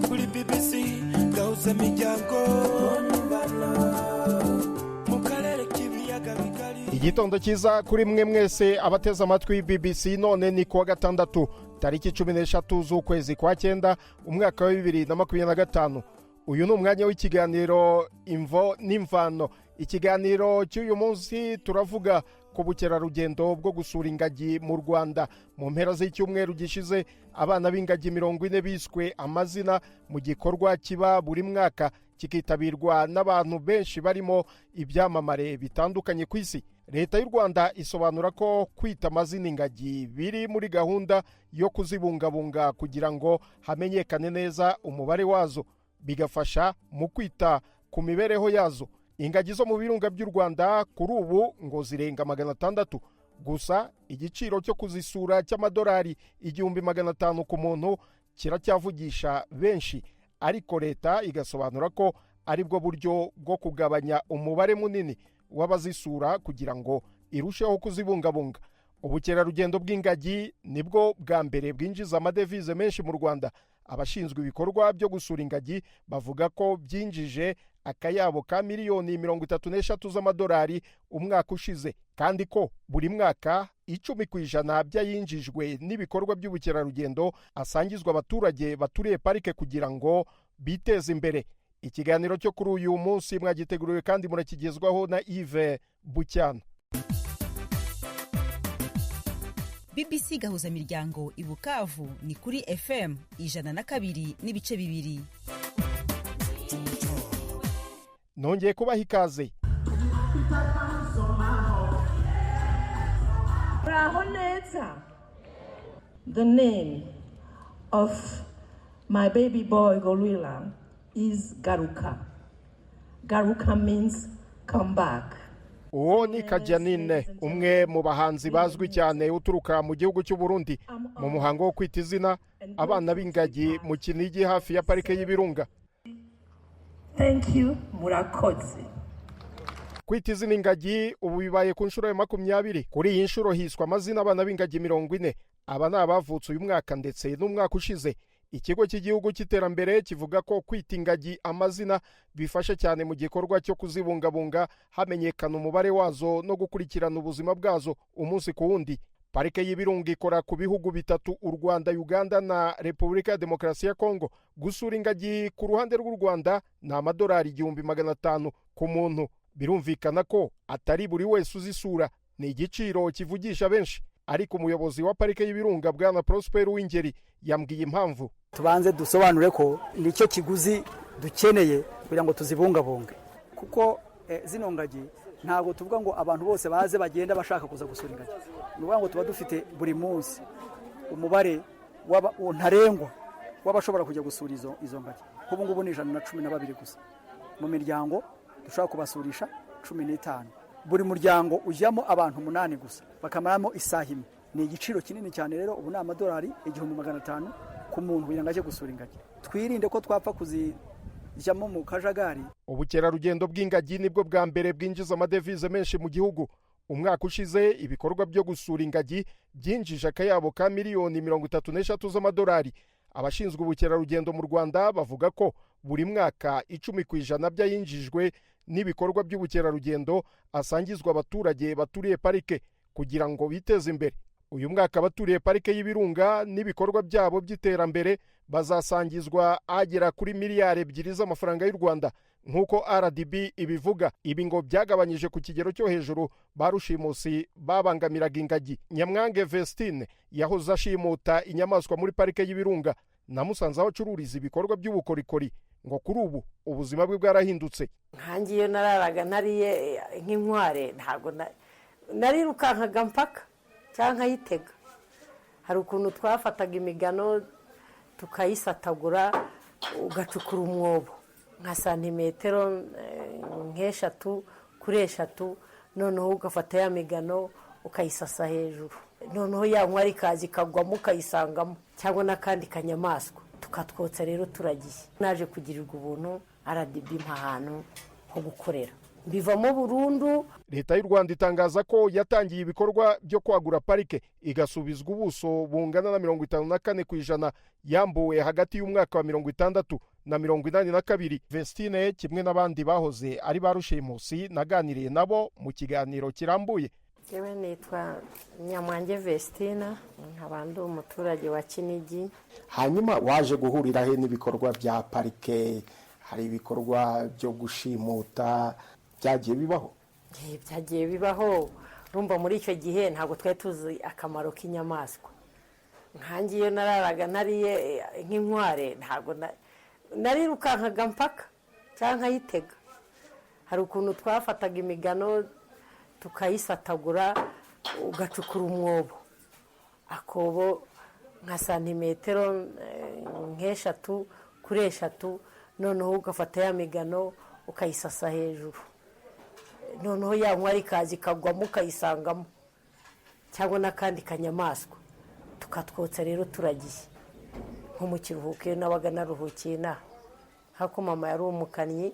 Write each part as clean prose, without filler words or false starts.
kuri BBC gahuza imiryango mu karere k'ibiyaga bigari. Igitondo cyiza kuri mwe mwese abateze amatwi BBC. None ni kuwa gatandatu tariki 13 z'ukwezi kwa 9 umwaka wa 2025. Uyu ni umwanya w'ikiganiro Imvo n'Imvano. Ikiganiro cy'uyu munsi turavuga ku bukerarugendo bwo gusura ingagi mu Rwanda. Mu mpera z'icyumweru gishize abana b'ingagi 40 biswe amazina mu gikorwa kiba buri mwaka kikitabirwa n'abantu benshi barimo ibyamamare bitandukanye ku isi. Leta y'u Rwanda isobanura ko kwita amazina ingagi biri muri gahunda yo kuzibungabunga kugira ngo hamenyekane neza umubare wazo, bigafasha mu kwita ku mibereho yazo. Ingagi zo mu birunga by'u Rwanda kuri ubu ngo zirenga 600, gusa igiciro cyo kuzisura cy'amadolari 1500 ku muntu kiracyavugisha benshi, ariko leta igasobanura ko ari bwo buryo bwo kugabanya umubare munini w'abazisura kugira ngo irusheho kuzibungabunga. Ubukerarugendo bw'ingagi nibwo bwa mbere bwinjiza amadevize menshi mu Rwanda. Abashinzwe ibikorwa byo gusura ingagi bavuga ko byinjije akayabo ka miliyoni 33 z'amadolari umwaka ushize, kandi ko buri mwaka 10% byayinjijwe n'ibikorwa by'ubukerarugendo asangizwa abaturage baturiye parike kugira ngo biteze imbere. Ikiganiro cyo kuri uyu munsi mwagiteguriwe kandi murakigezwaho na Yves Bucyana. BBC gahuza miryango i Bukavu ni kuri FM 102.2. Nongeye kubaha ikaze. Braho neza. The name of my baby boy gorilla is Garuka. Garuka means come back. Uwo ni Kajanine, umwe mu bahanzi bazwi cyane uturuka mu gihugu cy'u Burundi. Mu muhango wo kwita izina abana b'ingagi mu Kinigi hafi ya parike y'Ibirunga. Thank you, murakoze. Kwita izina ingagi ubu bibaye ku nshuro ya 20. Kuri iyi nshuro hiswa amazina abana b'ingagi 40. Aba ni abavutse uyu mwaka ndetse n'umwaka ushize. Ikigo cy'igihugu cy'iterambere kivuga ko kwita ingagi amazina bifasha cyane mu gikorwa cyo kuzibungabunga, hamenyekana umubare wazo no gukurikirana ubuzima bwazo umunsi ku wundi. Parike y'Ibirunga ikora ku bihugu bitatu, u Rwanda, Uganda na Repubulika ya Demokarasi ya Kongo. Gusura ingagi ku ruhande rw'u Rwanda ni amadolari 1500 ku muntu. Birumvikana ko atari buri wese uzisura, ni igiciro kivugisha benshi, ariko umuyobozi wa parike y'Ibirunga Bwana Prosper Uwingeri yambwiye impamvu. Tubanze dusobanure ko nicyo kiguzi dukeneye kugira ngo tuzibungabunge, kuko zino ngagi ntabwo tuvuga ngo abantu bose baze bagenda bashaka kuza gusura ingagi. Nuvuga ngo tuba dufite buri munsi umubare ntarengwa w'abashobora kujya gusura izo ngagi. Ubu ngubu ni 112 gusa mu miryango dushobora kubasurisha 15. Buri muryango ujyamo abantu 8 gusa bakamaramo isaha imwe. Ni igiciro kinini cyane rero. Ubu ni amadolari 1500 ku muntu kugira ngo aje gusura ingagi. Twirinde ko twapfa kuzijyamo mu kajagari. Ubukerarugendo bw'ingagi nibwo bwa mbere bwinjiza amadevize menshi mu gihugu. Umwaka ushize ibikorwa byo gusura ingagi byinjije akayabo ka miliyoni 33 z'amadolari. Abashinzwe ubukerarugendo mu Rwanda bavuga ko buri mwaka 10% byayinjijwe n'ibikorwa by'ubukerarugendo asangizwa abaturage baturiye parike kugira ngo biteze imbere. Uyu mwaka abaturiye parike y'Ibirunga n'ibikorwa byabo by'iterambere bazasangizwa agera kuri miliyari 2 z'amafaranga y'u Rwanda nk'uko RDB ibivuga. Ibi ngo byagabanyije ku kigero cyo hejuru barushimusi babangamiraga ingagi. Nyamwange Vestine yahoze ashimuta inyamaswa muri parike y'Ibirunga namusanze aho acururiza ibikorwa by'ubukorikori, ngo kuri ubu ubuzima bwe bwarahindutse. Nkangiye nararaga nariye nk'inkware, ntabwo narirukankaga mpaka cyangwa yitega. Hari ukuntu twafataga imigano tukayisatagura ugacukura umwobo nka santimetero nk'eshatu kuri eshatu, noneho ugafata ya migano ukayisasa hejuru, noneho ya nkwari ikaza ikagwamo ukayisangamo, cyangwa n'akandi kanyamaswa tukatwotsa. Rero turagiye naje kugirirwa ubuntu RDB ahantu ho gukorera bivamo burundu. leta y'u Rwanda itangaza ko yatangiye ibikorwa byo kwagura parike igasubizwa ubuso bungana na 54% yambuwe hagati y'umwaka wa 60 na 82. Vestine kimwe n'abandi bahoze ari ba rushimusi naganiriye nabo mu kiganiro kirambuye. Yewe nitwa Nyamwange Vestina, nkabandi umuturage wa Kinigi. Hanyuma waje guhurira he n'ibikorwa bya parike? Hari ibikorwa byo gushimuta byagiye bibaho? Byagiye bibaho. Rumva muri icyo gihe ntabwo twari tuzi akamaro k'inyamaswa. Nkangiye nararaga nariye nk'inkware, ntabwo narirukankaga mpaka cyangwa yitega. Hari ukuntu twafataga imigano tukayisatagura, ugacukura umwobo, akobo nka santimetero nk'eshatu kuri eshatu, noneho ugafata ya migano ukayisasa hejuru, noneho ya nkwari ikaza ikagwamo ukayisangamo, cyangwa n'akandi kanyamaswa tukatwotsa. Rero turagiye nko mu kiruhuko iyo nabaga naruhukiye inaha, hako mama yari umukannyi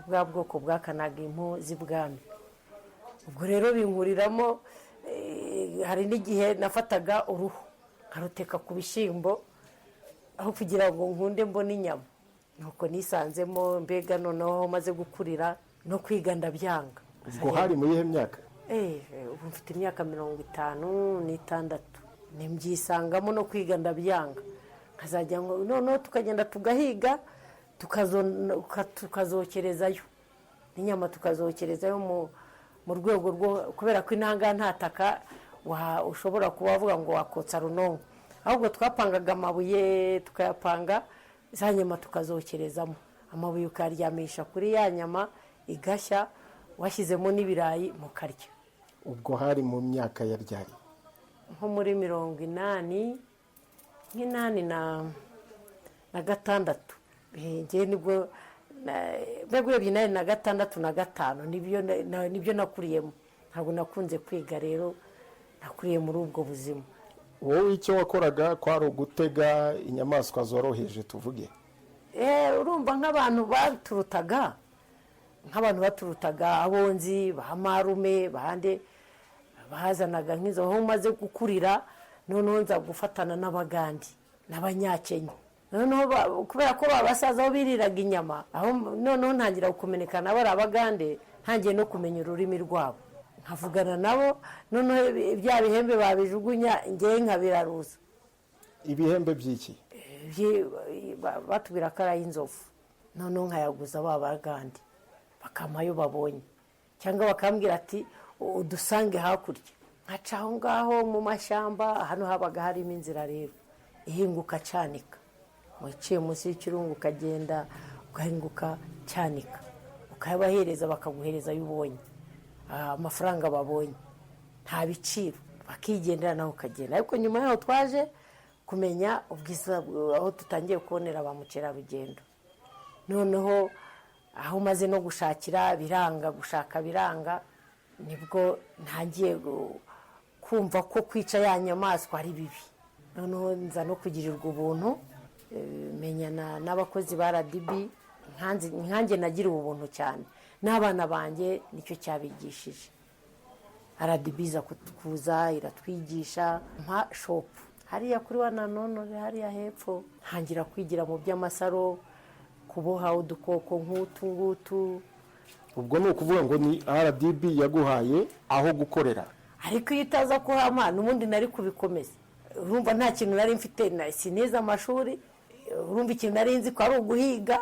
bwa bwoko bwakanaga impu z'ibwami. Ubwo rero binkuriramo, hari n'igihe nafataga uruhu nkaruteka ku bishyimbo aho kugira ngo nkunde mbone inyama. Nuko nisanzemo, mbega noneho maze gukurira no kwiga ndabyanga. Ubwo hari mu yihe myaka? Ubu mfite imyaka 56. Nimbyisangamo no kwiga ndabyanga. Nkazajya ngo noneho tukagenda tugahiga, tukazokerezayo n'inyama, tukazokerezayo mu rwego rwo, kubera ko intanga ntataka ushobora kuba wavuga ngo wakotsa runonko, ahubwo twapangaga amabuye tukayapanga, za nyama tukazokerezamo. Amabuye ukaryamisha kuri ya nyama igashya, washyizemo n'ibirayi mukarya. Ubwo hari mu myaka ya ryari? Nko muri 86 ngiye nibwo mbego 86 na 5 nibyo nakuriyemo. Ntabwo nakunze kwiga, rero nakuriye muri ubwo buzima. Wowe icyo wakoraga kwari ugutega inyamaswa zoroheje tuvuge? Urumva nk'abantu baturutaga abonzi bahamarume bahande bahazanaga nk'izo, aho maze gukurira noneho nza gufatana n'abagandi n'abanyakenya. Noneho kubera ko babasaza aho biriraga inyama, aho noneho ntangira kumenyekana bari abagande, ntangiye no kumenya ururimi rwabo, nkavugana nabo. Noneho bya bihembe babijugunya ngewe nkabiraruza. Ibihembe by'iki? Batubwira ko ari inzovu, noneho nkayaguza babagandi bakamayo babonye, cyangwa bakambwira ati udusange hakurya. Nkaca aho ngaho mu mashyamba, hano habaga harimo inzira rero ihinguka cyanika, wiciye munsi y'ikirungu ukagenda ugahinguka cyanika, ukayabahereza bakaguhereza ayo ubonye, amafaranga babonye nta biciro, bakigendera naho ukagenda. Ariko nyuma yaho twaje kumenya ubwiza, aho tutangiye kubonera ba mukerarugendo. Noneho aho maze no gushakira biranga, gushaka biranga, nibwo ntangiye kumva ko kwica ya nyamaswa ari bibi. Noneho nza no kugirirwa ubuntu, menyana n'abakozi ba RDB. Nkanjye nagira ubuntu cyane, n'abana banjye nicyo cyabigishije. RDB iza kuza iratwigisha mpa shop hariya kuri Wananonore hariya hepfo, ntangira kwigira mu by'amasaro, kuboha udukoko nk'utu ngutu. Ubwo ni ukuvuga ngo ni RDB yaguhaye aho gukorera? Ariko iyo utaza kuhama n'ubundi nari kubikomeza. Urumva nta kintu nari mfite, sinize amashuri. Urumva ikintu nari nzi ko ari uguhiga,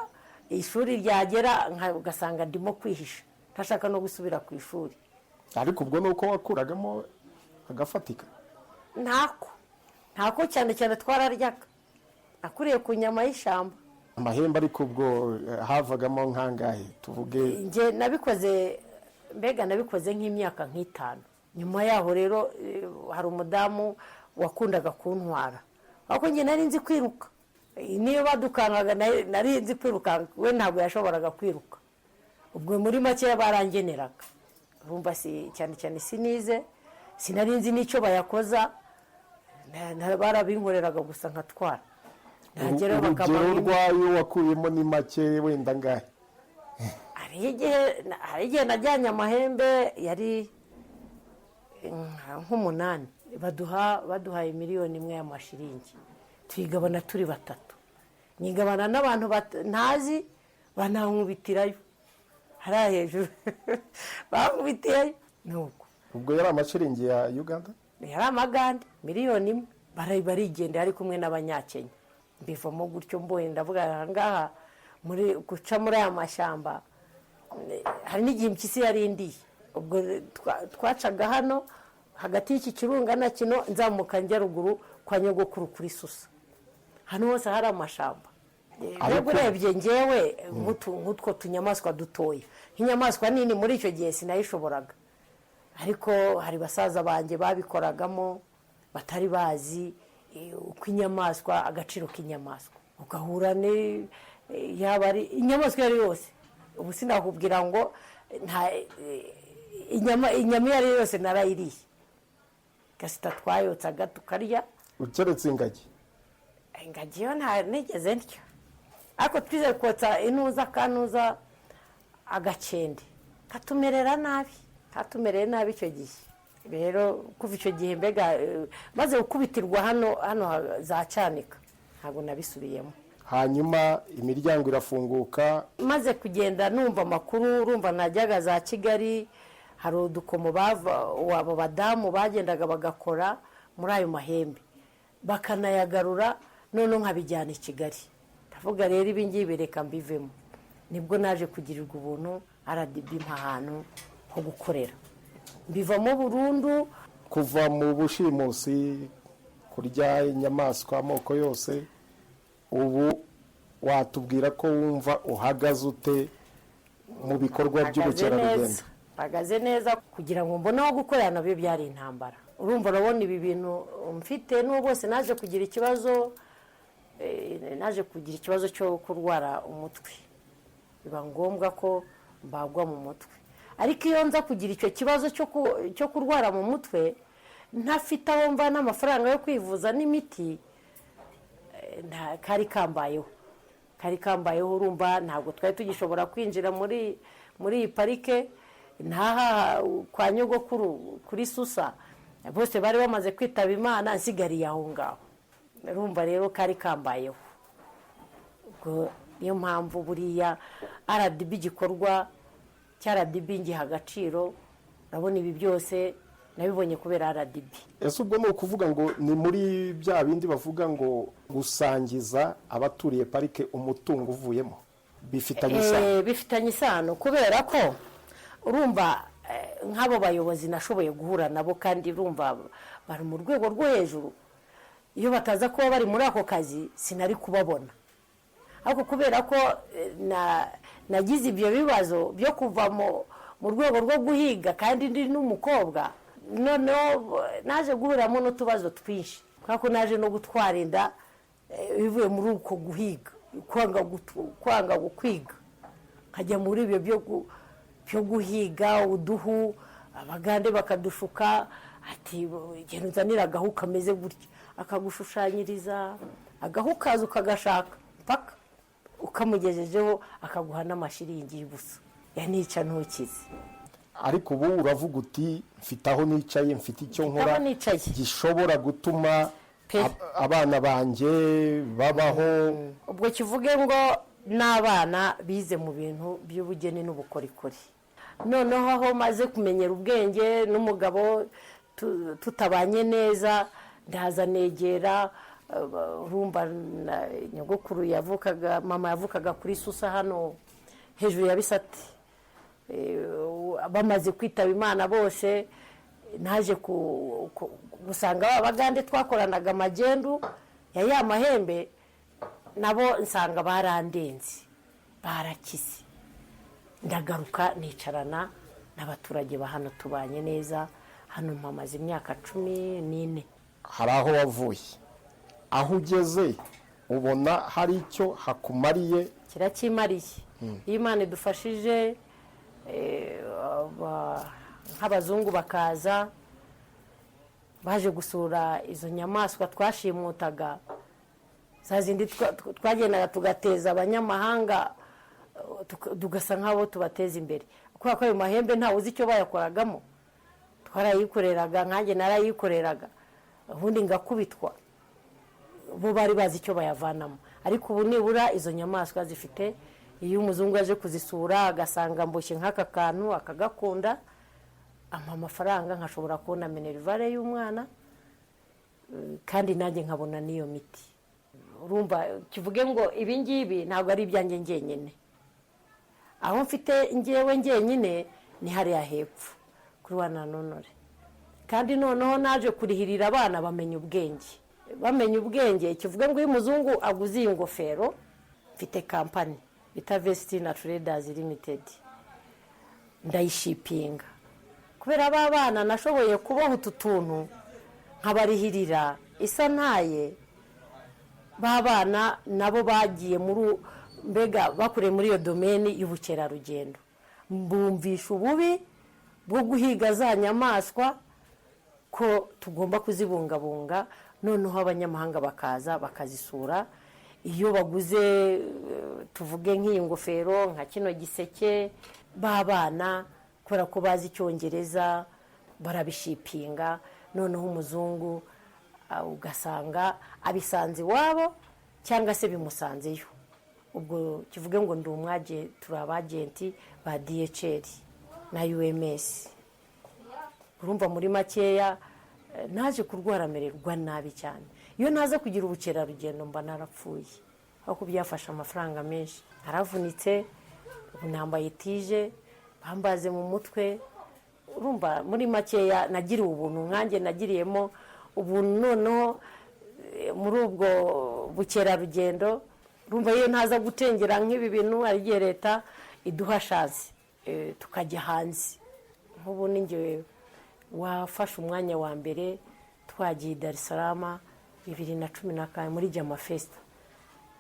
ishuri ryagera ugasanga ndimo kwihisha, ntashaka no gusubira ku ishuri. Ariko ubwo ni uko wakuragamo agafatika? Ntako cyane cyane twararyaga, nakuriye ku nyama y'ishyamba. Amahembe ariko ubwo havagamo nkangahe tuvuge? Nge nabikoze nk'imyaka 5. Nyuma yaho rero hari umudamu wakundaga kuntwara, ariko nge nari nzi kwiruka. Niyo badukangaga nari nzi kwiruka, we ntabwo yashoboraga kwiruka. Ubwo muri make barangeneraga. Urumva cyane cyane sinize, sinari nzi n'icyo bayakoza, barabinkoreraga gusa nkatwara. Urugero rwayo wakuyemo ni make wenda ngahe? hari igihe najyanye amahembe yari nk'umunani, baduhaye 1 miliyoni y'amashiringi, tuyigabana turi 3, nyigabana n'abantu ntazi, banankubitirayo hariya hejuru bankubitirayo. Nuko ubwo yari amashiringi ya Uganda, yari amagande 1 miliyoni, barigendera ari kumwe n'abanyakenya. Mbivamo gutyo mboye ndavuga ngaha muri guca muri aya mashyamba, hari n'igihe impyisi yarindiye. Ubwo twacaga hano hagati y'iki kirunga na kino, nzamuka njya ruguru kwa nyogokuru kuri Susa, hano hose hari amashamba. Ariko urebye ngewe nk'utwo tunyamaswa dutoya, nk'inyamaswa nini muri icyo gihe sinayishoboraga, ariko hari basaza banjye babikoragamo batari bazi uko inyamaswa, agaciro k'inyamaswa, ugahura yaba ari inyamaswa yari yose. Ubu sinakubwira ngo inyama iyo ari yose narayiriye, gasita twayotsaga tukarya. ukeretse ingagi yo nta nigeze ntyo, ariko twize kotsa inuza kanuza agakende katumerera nabi icyo gihe. Rero kuva icyo gihe mbega maze gukubitirwa hano za Cyanika ntabwo nabisubiyemo. hanyuma imiryango irafunguka, maze kugenda numva amakuru, urumva najyaga za Kigali, hari udukomo abo badamu bagendaga bagakora muri ayo mahembe bakanayagarura, none nkabijyana i Kigali. ndavuga rero ibi ngibi reka mbivemo. Nibwo naje kugirirwa ubuntu RDB ahantu ho gukorera, mbivamo burundu. kuva mu bushimusi, kurya inyamaswa amoko yose, ubu watubwira ko wumva uhagaze ute mu bikorwa by'ubukerarugendo? Mpagaze neza, kugira ngo mbone aho gukorera nabyo byari intambara. Urumva urabona ibi bintu mfite, n'ubu bose naje kugira ikibazo cyo kurwara umutwe, biba ngombwa ko mbagwa mu mutwe. Ariko iyo nza kugira icyo kibazo cyo kurwara mu mutwe, ntafite aho mva n'amafaranga yo kwivuza n'imiti, kari kambayeho. Urumva ntabwo twari tugishobora kwinjira muri iyi parike, ntaha kwa nyogokuru kuri Susa bose bari bamaze kwitaba Imana, nsigariye aho ngaho. Urumva rero kari kambayeho. Ubwo niyo mpamvu buriya RDB, igikorwa cya RDB ngiha agaciro. Urabona ibi byose nabibonye kubera RDB. Ese ubwo ni ukuvuga ngo ni muri bya bindi bavuga ngo gusangiza abaturiye parike umutungo uvuyemo, bifitanye isano, kubera ko urumva nk'abo bayobozi nashoboye guhura nabo, kandi urumva bari mu rwego rwo hejuru. Iyo bataza kuba bari muri ako kazi sinari kubabona, ariko kubera ko nagize ibyo bibazo byo kuva mu rwego rwo guhiga, kandi ndi n'umukobwa, noneho naje guhuriramo n'utubazo twinshi, kubera ko naje no gutwara inda bivuye muri uko guhiga, kwanga kwiga, nkajya muri ibyo byo guhiga uduhu. Abagande bakadushuka, ati genda uzanira agahu kameze gutya, akagushushanyiriza agahu kaza ukagashaka mpaka ukamugejejeho, akaguha n'amashiringi y'ubusa, yanica ntukize. Ariko ubu uravuga uti mfite aho nicaye, mfite icyo nkora gishobora gutuma abana banjye babaho. Ubwo kivuge ngo n'abana bize mu bintu by'ubugeni n'ubukorikori, noneho aho maze kumenyera ubwenge n'umugabo tutabanye neza, ndaza negera. Urumva nyogokuru mama yavukaga kuri Susa hano hejuru ya Bisate, bamaze kwitaba Imana bose, naje gusanga abagande twakoranaga amagendu ya mahembe, nabo nsanga barandenze, barakize. Ndagaruka nicarana n'abaturage ba hano, tubanye neza. Hano mpamaze imyaka 14. Hari aho wavuye, aho ugeze ubona hari icyo hakumariye? Kirakimariye. Iyo Imana idufashije, nk'abazungu bakaza baje gusura izo nyamaswa twashimutaga, za zindi twagendaga tugateza abanyamahanga tugasa nk'abo tubateza imbere kubera ko ayo mahembe ntawe uzi icyo bayakoragamo. Twarayikoreraga, nkanjye narayikoreraga, ubundi ngakubitwa, bo bari bazi icyo bayavanamo. Ariko ubu nibura izo nyamaswa zifite, iyo umuzungu aje kuzisura agasanga mboshye nk'aka kantu akagakunda, ampa amafaranga nkashobora kubona minerivare y'umwana, kandi nanjye nkabona n'iyo miti. Urumva kivuge ngo ibi ngibi ntabwo ari ibyanjye njyenyine, aho mfite njyewe njyenyine ni hariya hepfo kuri wa Nanonore. Kandi noneho naje kurihirira abana bamenya ubwenge, kivuga ngo iyo umuzungu aguze iyi ngofero, mfite kampani bita Vestina Traders Limited, ndayishipinga kubera aba bana nashoboye kubaho utu tuntu nkabarihirira isa ntaye. Ba bana nabo bagiye mbega bakure muri iyo domeni y'ubukerarugendo, mbumvisha ububi bwo guhiga za nyamaswa, ko tugomba kuzibungabunga. Noneho abanyamahanga bakaza bakazisura, iyo baguze tuvuge nk'iyi ngofero, nka kino giseke, babana kubera ko bazi icyongereza barabishipinga. Noneho umuzungu ugasanga abisanze iwabo cyangwa se bimusanzeyo. Ubwo kivuge ngo ndi umwaje, turi abagenti ba DHL na UMS. Urumva muri makeya naje kurwara mererwa nabi cyane. Iyo naza kugira ubukerarugendo mba narapfuye, aho byafasha amafaranga menshi. Naravunitse, ubu nambaye tije, bambaze mu mutwe. Urumva muri makeya nagiriye ubuntu, nkanjye nagiriyemo ubuntu. Noneho muri ubwo bukerarugendo, urumva iyo ntaza gutengera nk'ibi bintu, ari igihe leta iduha shazi tukajya hanze. Nk'ubu ninjye wafashe umwanya wa mbere, twagiye Dar es Salaam 2014 muri Jama Festa.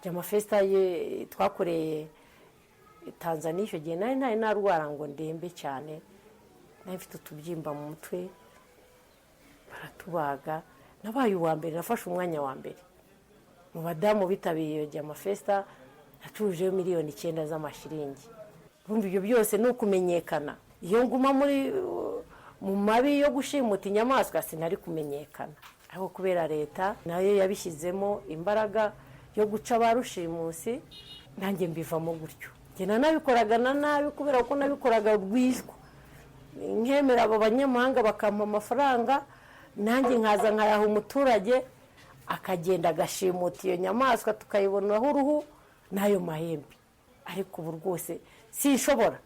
Jama Festa twakoreye Tanzania. Icyo gihe nari narwara ngo ndembe cyane, nari mfite utubyimba mu mutwe, baratubaga. Nabaye uwa mbere, nafashe umwanya wa mbere mu badamu bitabiriye Jama Festa. Nacurujeho miliyoni 9 z'amashiringi. Urumva ibyo byose ni ukumenyekana. Iyo nguma mu mabi yo gushimuta inyamaswa sinari kumenyekana, ariko kubera leta nayo yabishyizemo imbaraga yo guca barushimusi, nanjye mbivamo gutyo. Njye nabikoraga nabi kubera ko nabikoraga rwishwa, nkemera abo banyamahanga bakampa amafaranga, nanjye nkaza nkayaha umuturage akagenda agashimuta iyo nyamaswa, tukayibonaho uruhu n'ayo mahembe. Ariko ubu rwose sinshobora.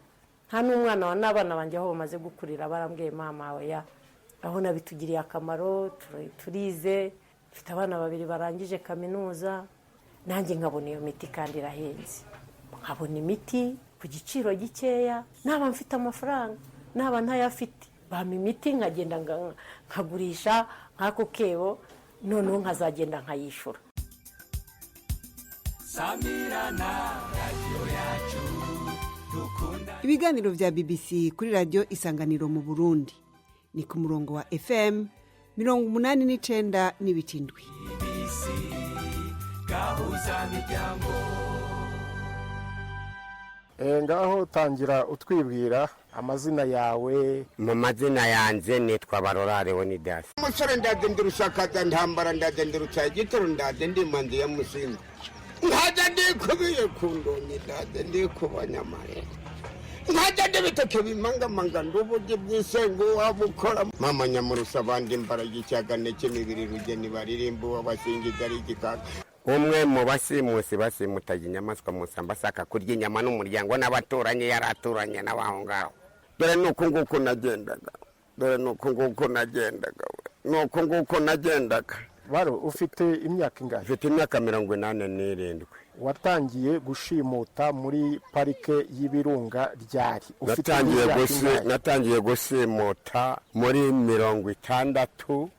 Nta n'umwana n'abana banjye aho bamaze gukurira barambwiye mama we aho nabitugiriye akamaro, turize, mfite abana 2 barangije kaminuza. Nanjye nkabona iyo miti kandi irahenze, nkabona imiti ku giciro gikeya, naba mfite amafaranga naba ntayafite, bampa imiti nkagenda nkagurisha nk'ako kebo, noneho nkazagenda nkayishura. Samirana radio yacu dukunda. Ibiganiro vya BBC kuri radio Isanganiro mu Burundi ni ku murongo wa FM 89.7. BBC gahuza miryango. Ngaho tangira utwibwira amazina yawe. Mu mazina yanjye nitwa Barorare Wonidas. Umusore ndagenda urushakaza ntambara, ndagenda urucaye igitoro, ndagenda imanzi ya Musinga, nkajya ndikubiye ku ndonyi, ndagenda ndikubanyamare, nkajya ndibitoke bimangamanga ndubuge bw'isengo wabukora. Mama Nyamurusa abandi imbaraga icyagane cy'imibiri rugeni baririmba wabasingiza ari igikaka. Umwe mu basimusi basimutaga inyamaswa musamba saka kurya inyama n'umuryango n'abaturanye, yaraturanye n'abaho ngaho. Dore nuko nguko nagendaga. Baro ufite imyaka ingahe? Mfite imyaka 87. Watangiye gushimuta muri parike y'ibirunga ryari? Natangiye gusimuta muri 63.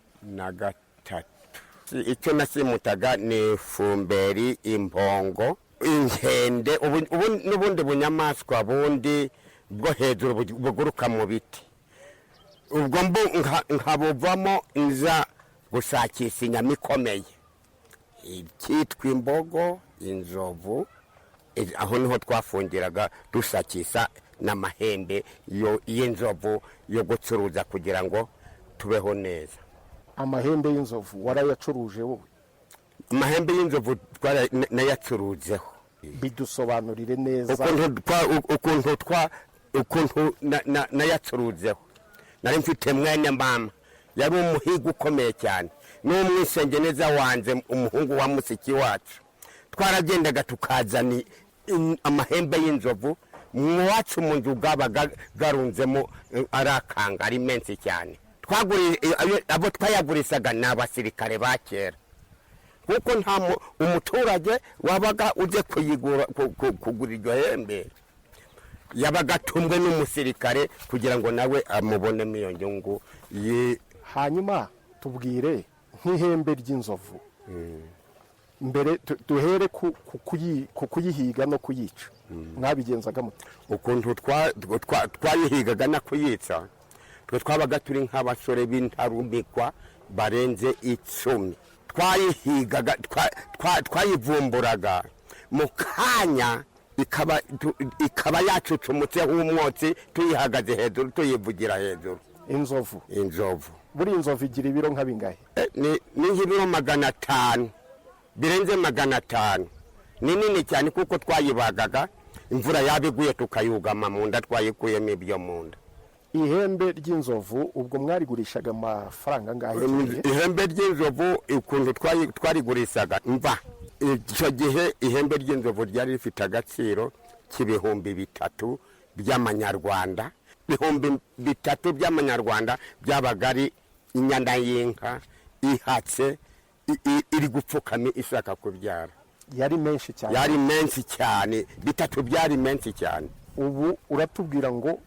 Icyo nasimutaga ni fumberi, impongo, inkende, n'ubundi bunyamaswa bundi bwo hejuru buguruka mu biti. Ubwo nkabuvamo nza gushakisha inyama ikomeye, icyitwa imbogo, inzovu, aho niho twafungiraga dusakisa n'amahembe y'inzovu yo gucuruza kugira ngo tubeho neza. Amahembe y'inzovu warayacuruje wowe? Amahembe y'inzovu nayacuruzeho. Bidusobanurire neza ukuntu nayacuruzeho. Nari mfite mwene mama yari umuhigo ukomeye cyane, n'umwisenge neza wanze umuhungu wa musiki wacu. Twaragendaga tukazana amahembe y'inzovu mwacu mu nzu gabaga garunzemo arakanga ari menshi cyane. Abo twayagurisaga n'abasirikare ba kera, kuko nta umuturage wabaga uje kugura iryo hembe, yabaga atumbwe n'umusirikare kugira ngo nawe amubonemo iyo nyungu. Hanyuma tubwire nk'ihembe ry'inzovu, mbere duhere ku kuyihiga no kuyica, mwabigenzaga mute? Ukuntu twayihigaga no kuyica, twabaga turi nk'abasore b'intarumikwa barenze 10. Twayihigaga, twayivumburaga mu kanya ikaba yacucumutseho umwotsi, tuyihagaze hejuru, tuyivugira hejuru. Inzovu buri inzovu igira ibiro nka bingahe? Ni nk'ibiro 500, birenze 500. Ni nini cyane kuko twayibagaga, imvura yabiguye tukayugama mu nda, twayikuyemo ibyo mu nda. Ihembe ry'inzovu ubwo mwarigurishaga amafaranga ngahe? Ihembe ry'inzovu ukuntu twarigurishaga, mva icyo gihe ihembe ry'inzovu ryari rifite agaciro k'ibihumbi 3 by'amanyarwanda. Ibihumbi 3 by'amanyarwanda byabaga ari inyana y'inka ihatse iri gupfukama ishaka kubyara. Yari menshi cyane. Yari menshi cyane, 3 byari menshi cyane. Ubu uratubwira ngo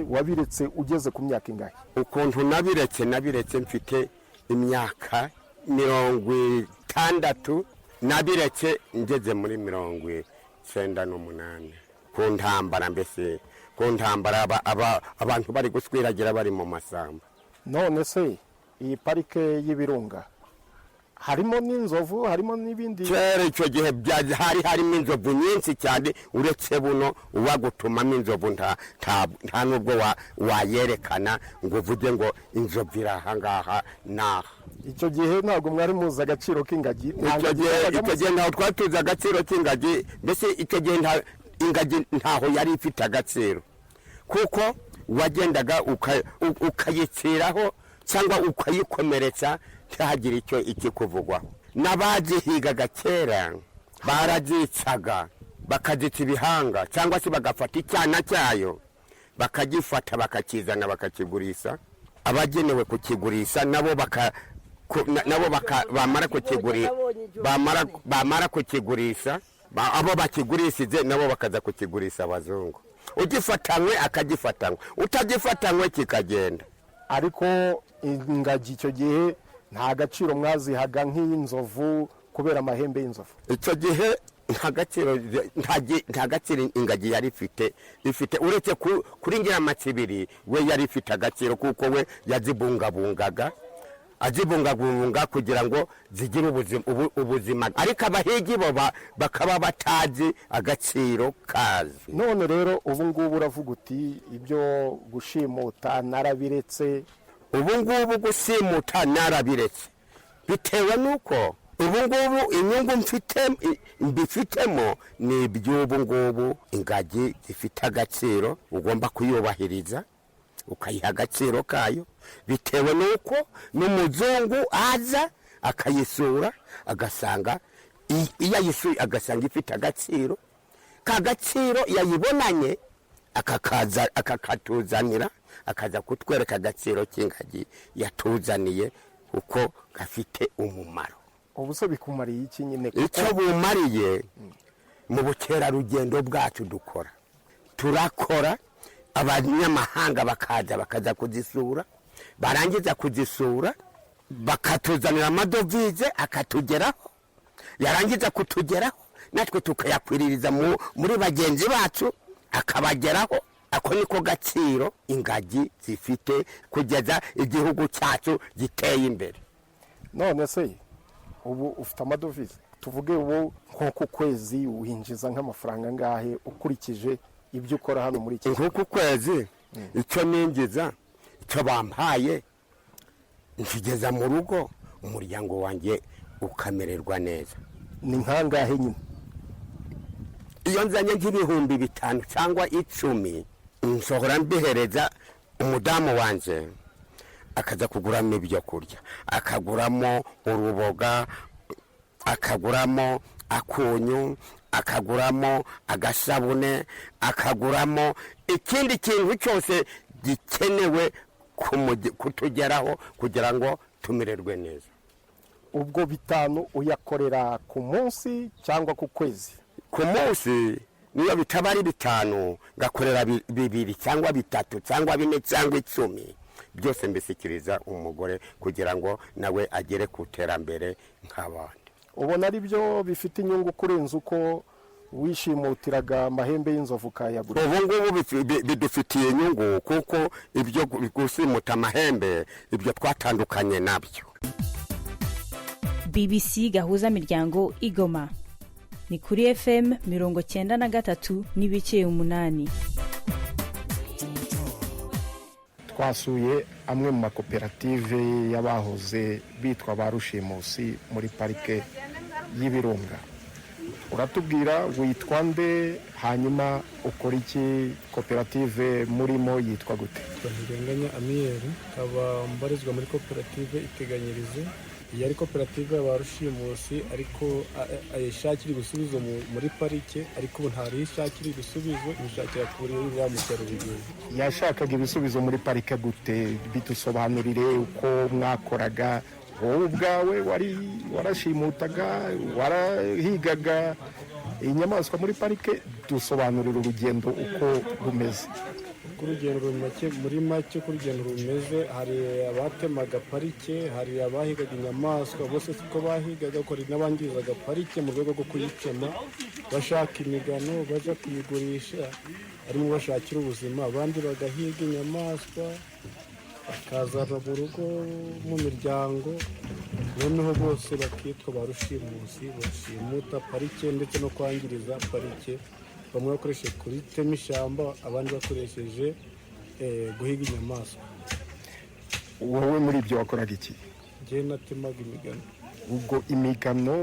wabiretse ugeze ku myaka ingahe? Ukuntu nabiretse mfite imyaka 60, nabiretse ngeze muri 98 ku ntambara. Mbese ku ntambara abantu bari guswiragira bari mu masamba. None se iyi parike y'ibirunga harimo n'inzovu, harimo n'ibindi? Kera icyo gihe harimo inzovu nyinshi cyane, uretse buno uwagutumamo inzovu nta nubwo wayerekana ngo uvuge ngo inzovu iri aha ngaha n'aha. Icyo gihe ntabwo mwari muzi agaciro k'ingagi? Icyo gihe ntaho twari tuzi agaciro k'ingagi. Mbese icyo gihe ingagi ntaho yari ifite agaciro, kuko wagendaga ukayitsiraho cyangwa ukayikomeretsa ntihagire icyo ikikuvugwaho. N'abazihigaga kera barazicaga, bakazitsa ibihanga, cyangwa se bagafata icyana cyayo bakagifata bakakizana bakakigurisha. Abagenewe kukigurisha nabo bamara kukigurisha, abo bakigurishije nabo bakaza kukigurisha abazungu. Ugifatanywe akagifatanywe, utagifatanywe kikagenda. Ariko ingagi icyo gihe nta gaciro mwazihaga nk'inzovu kubera amahembe y'inzovu? Icyo gihe nta gaciro ingagi yari ifite uretse kuri Nyiramatsibiri. We yari ifite agaciro kuko we yazibungabungaga, azibungabunga kugira ngo zigire ubuzima, ariko abahigi bo bakaba batazi agaciro kazo. None rero ubu ngubu uravuga uti ibyo gushimuta narabiretse? Ubu ngubu gushimuta narabiretse bitewe nuko ubu ngubu inyungu mbifitemo ni iby'ubu ngubu. Ingagi zifite agaciro, ugomba kuyubahiriza ukayiha agaciro kayo, bitewe nuko n'umuzungu aza akayisura agasanga iyo ayisuye agasanga ifite agaciro. Ka gaciro yayibonanye akakatuzanira, akaza kutwereka agaciro k'ingagi yatuzaniye uko gafite umumaro. Ubu se bikumariye iki nyine? Icyo bumariye mu bukerarugendo bwacu turakora, abanyamahanga bakaza kuzisura, barangiza kuzisura bakatuzanira amadovize akatugeraho, yarangiza kutugeraho natwe tukayakwiririza muri bagenzi bacu akabageraho. Ako niko gaciro ingagi zifite kugeza igihugu cyacu giteye imbere. None se ubu ufite amadovize? tuvuge ubu nko ku kwezi winjiza nk'amafaranga angahe ukurikije ibyo ukora hano muri iki nko ku kwezi icyo ninjiza icyo bampaye nkigeza mu rugo umuryango wanjye ukamererwa neza. ni nkangahe nyine? iyo nzanye nk'ibihumbi 5 cyangwa 10 nsohora mbihereza umudamu wanjye akaza kuguramo ibyo kurya, akaguramo uruboga, akaguramo akunyu, akaguramo agasabune, akaguramo ikindi kintu cyose gikenewe kutugeraho kugira ngo tumererwe neza. ubwo 5 uyakorera ku munsi cyangwa ku kwezi? ku munsi niyo bitaba ari 5 ngakorera 2 cyangwa 3 cyangwa 4 cyangwa 10 byose mbisikiriza umugore kugira ngo nawe agere ku terambere nk'abandi. ubona ari byo bifite inyungu kurenza uko wishimutiraga amahembe y'inzovu kayagura? ubu ngubu bidufitiye inyungu kuko ibyo gusimuta amahembe ibyo twatandukanye nabyo. BBC gahuza miryango Igoma ni kuri FM 93.8. twasuye amwe mu makoperative y'abahoze bitwa ba rushimusi muri parike y'ibirunga. uratubwira witwa nde, hanyuma ukora iki? koperative murimo yitwa gute? Ntibenganya Amiyeri, nkaba mbarizwa muri koperative iteganyirize. iyi ari koperative ba rushimusi ariko ayishakira ibisubizo muri parike, ariko ubu ntari ishakira ibisubizo, ishakira kuri ba mukerarugendo. yashakaga ibisubizo muri parike gute? bidusobanurire uko mwakoraga. wowe ubwawe warashimutaga, warahigaga inyamaswa muri parike? dusobanurira urugendo uko rumeze. urugendo muri make uko urugendo rumeze, hari abatemaga parike, hari abahigaga inyamaswa, bose siko bahigaga, hari n'abangizaga parike mu rwego rwo kuyitema bashaka imigano baja kuyigurisha, harimo bashakira ubuzima, abandi bagahiga inyamaswa bakazana mu rugo mu miryango, noneho bose bakitwa ba rushimusi, bashimuta parike ndetse no kwangiriza parike. bamwe bakoresheje kuritema ishyamba, abandi bakoresheje guhiga inyamaswa. wowe muri ibyo wakoraga iki? njye natemaga imigano. ubwo imigano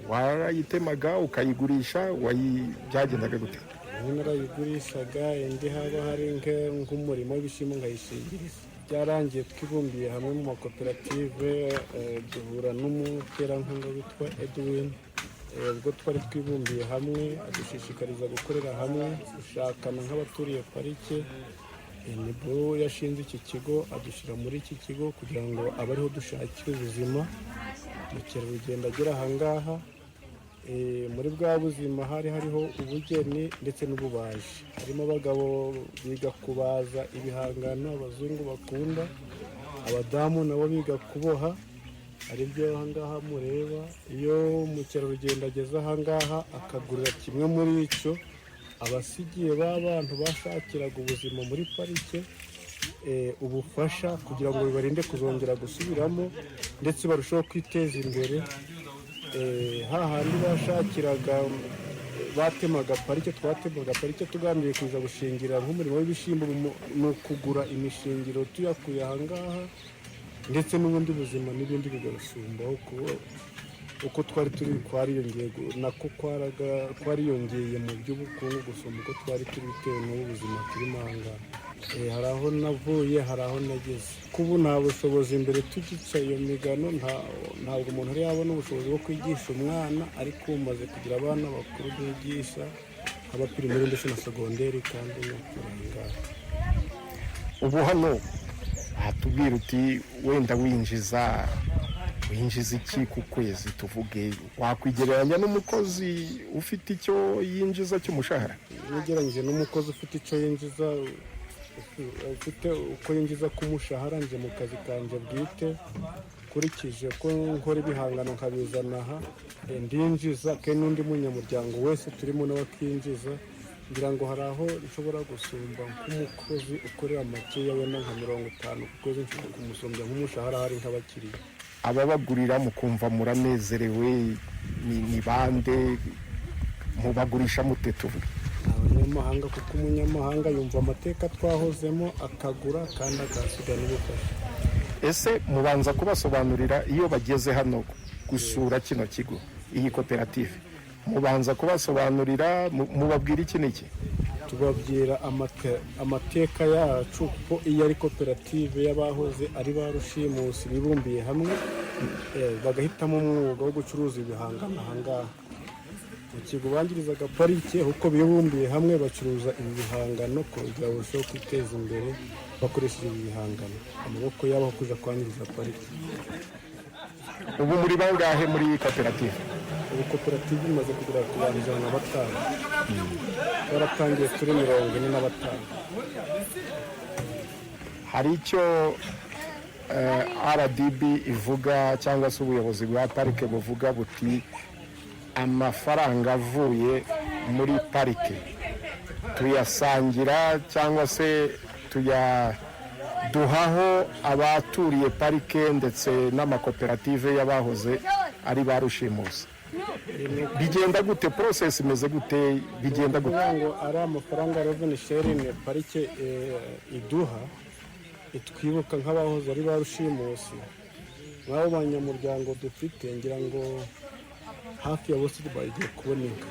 warayitemaga ukayigurisha, byagendaga gute? narayigurishaga, indi haba hari nk'umurimo w'ibishyimbo nkayishingiriza. byarangiye twibumbiye hamwe mu makoperative, duhura n'umuterankunga witwa Edwin. ubwo twari twibumbiye hamwe adushishikariza gukorera hamwe, gushakana nk'abaturiye parike. nibwo yashinze iki kigo, adushyira muri iki kigo kugira ngo abe ariho dushakira ubuzima. mukerarugendo agera ahangaha, muri bwa buzima hari hariho ubugeni ndetse n'ububaji. harimo abagabo biga kubaza ibihangano abazungu bakunda, abadamu nabo biga kuboha, aribyo ahangaha mureba. iyo mukerarugendo ageze ahangaha akagurira kimwe muri icyo, abasigiye b'abantu bashakiraga ubuzima muri parike ubufasha kugira ngo bibarinde kuzongera gusubiramo ndetse barusheho kwiteza imbere. hahandi bashakiraga batemaga parike, twatemaga parike tugambiriye kuza gushingira nk'umurimo w'ibishyimbo, ni ukugura imishingiro tuyakuye ahangaha, ndetse n'ubundi buzima n'ibindi bigarusumbaho. uko twari turi twariyongeye, nako twariyongeye mu by'ubukungu gusumba uko twari turi bitewe n'ubu buzima turimo ahangaha. hari aho navuye, hari aho nageze. kubu nta bushobozi imbere tugica iyo migano, ntabwo umuntu ari yabona ubushobozi bwo kwigisha umwana, ariko umaze kugira abana bakuru bigisha abapirimeri ndetse na segonderi kandi n'ahangaha. ubu hano hatubwira uti wenda winjiza iki ku kwezi? tuvuge wakwigereranya n'umukozi ufite icyo yinjiza cy'umushahara? ugereranyije n'umukozi ufite icyo yinjiza, ufite uko yinjiza ku mushahara, nje mu kazi kanjye bwite kurikije ko nkora ibihangano nkabizana aha, ndinjiza ke n'undi munyamuryango wese turimo nawe akinjiza. ngira ngo hari aho nshobora gusumba nk'umukozi ukorera makeya wenda nka 50 ku kwezi, nshobora kumusumbya nk'umushahara hari nk'abakiriya. ababagurira mukumva muranezerewe ni bande mubagurisha mute tuvuge? Abanyamahanga, kuko umunyamahanga yumva amateka twahozemo akagura kandi akasiga n'ubufasha. Ese mubanza kubasobanurira iyo bageze hano gusura kino kigo, iyi koperative, mubanza kubasobanurira mubabwira iki n'iki? Tubabwira amateka yacu, kuko iyo ari koperative y'abahoze ari ba rushimusi bibumbiye hamwe bagahitamo umwuga wo gucuruza ibihangano ahangaha mu kigo bangirizaga parike, kuko bibumbiye hamwe bacuruza ibi bihangano kugira ngo barusheho kwiteza imbere bakoresheje ibi bihangano, amaboko yabo aho kuja kwangiriza parike. Ubu muri bangahe muri iyi koperative? Ubu koperative imaze kugera ku bantu 105. Baratangiye turi 45. Hari icyo RDB ivuga cyangwa se ubuyobozi bwa parike buvuga buti amafaranga avuye muri parike tuyasangira cyangwa se tuyaduhaho abaturiye parike ndetse n'amakoperative y'abahoze ari ba rushimusi? Bigenda gute? Process imeze gute? Bigenda gute? Ngo ari amafaranga revenue sharing parike iduha itwibuka nk'abahoze ari ba rushimusi. Mwabo banyamuryango dufite ngira ngo hafi ya bose bagiye kuboneka.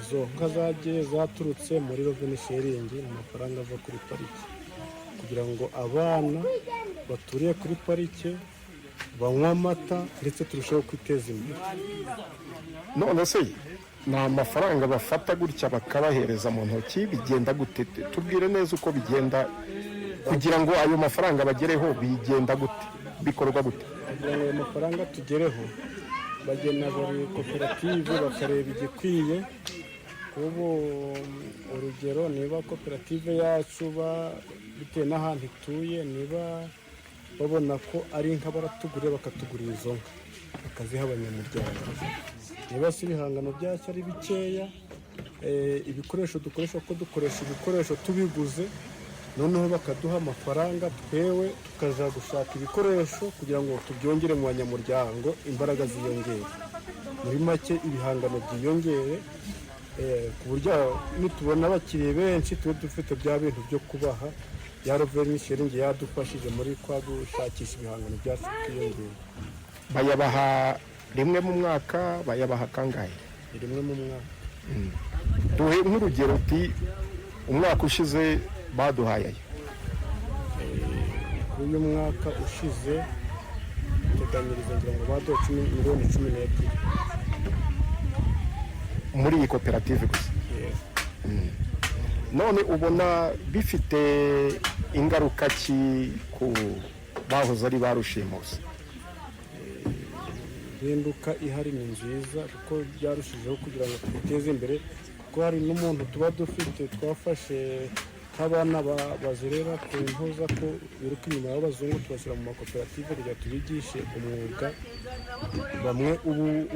Izo nka zagiye zaturutse muri revenue sharing mu mafaranga ava kuri parike, kugira ngo abana baturiye kuri parike banywa amata ndetse turushaho kwiteza imbere. None se ni amafaranga bafata gutya bakabahereza mu ntoki, bigenda gute? Tubwire neza uko bigenda kugira ngo ayo mafaranga bagereho. Bigenda gute? Bikorwa gute? Kugira ngo ayo mafaranga tugereho, bagena buri koperative bakareba igikwiye. Ubu urugero, niba koperative yacu bitewe n'ahantu ituye, niba babona ko ari inka baratugurira bakatugurira izo nka bakaziha abanyamuryango. Niba si ibihangano byacu ari bikeya, ibikoresho dukoresha ko dukoresha ibikoresho tubiguze, noneho bakaduha amafaranga twewe tukaja gushaka ibikoresho kugira ngo tubyongere mu banyamuryango, imbaraga ziyongere. Muri make ibihangano byiyongere ku buryo nitubona abakiriye benshi tube dufite bya bintu byo kubaha. Ya revenue sharing yadufashije muri kwa gushakisha ibihangano byacu kwiyongera. Bayabaha rimwe mu mwaka? Bayabaha kangahe? Rimwe mu mwaka. Duhe nk'urugero uti umwaka ushize baduhaye uyu mwaka ushize teganyiriza ngira ngo baduha miliyoni 12 muri iyi koperative gusa. None ubona bifite ingaruka ki ku bahoze ari ba rushimusi? Impinduka ihari ni nziza, kuko byarushijeho kugira ngo twiteze imbere, kuko hari n'umuntu tuba dufite twafashe nk'abana bazerera ku ntuza ko biruka inyuma y'abazungu, tubashyira mu makoperative kugira tubigishe umwuga, bamwe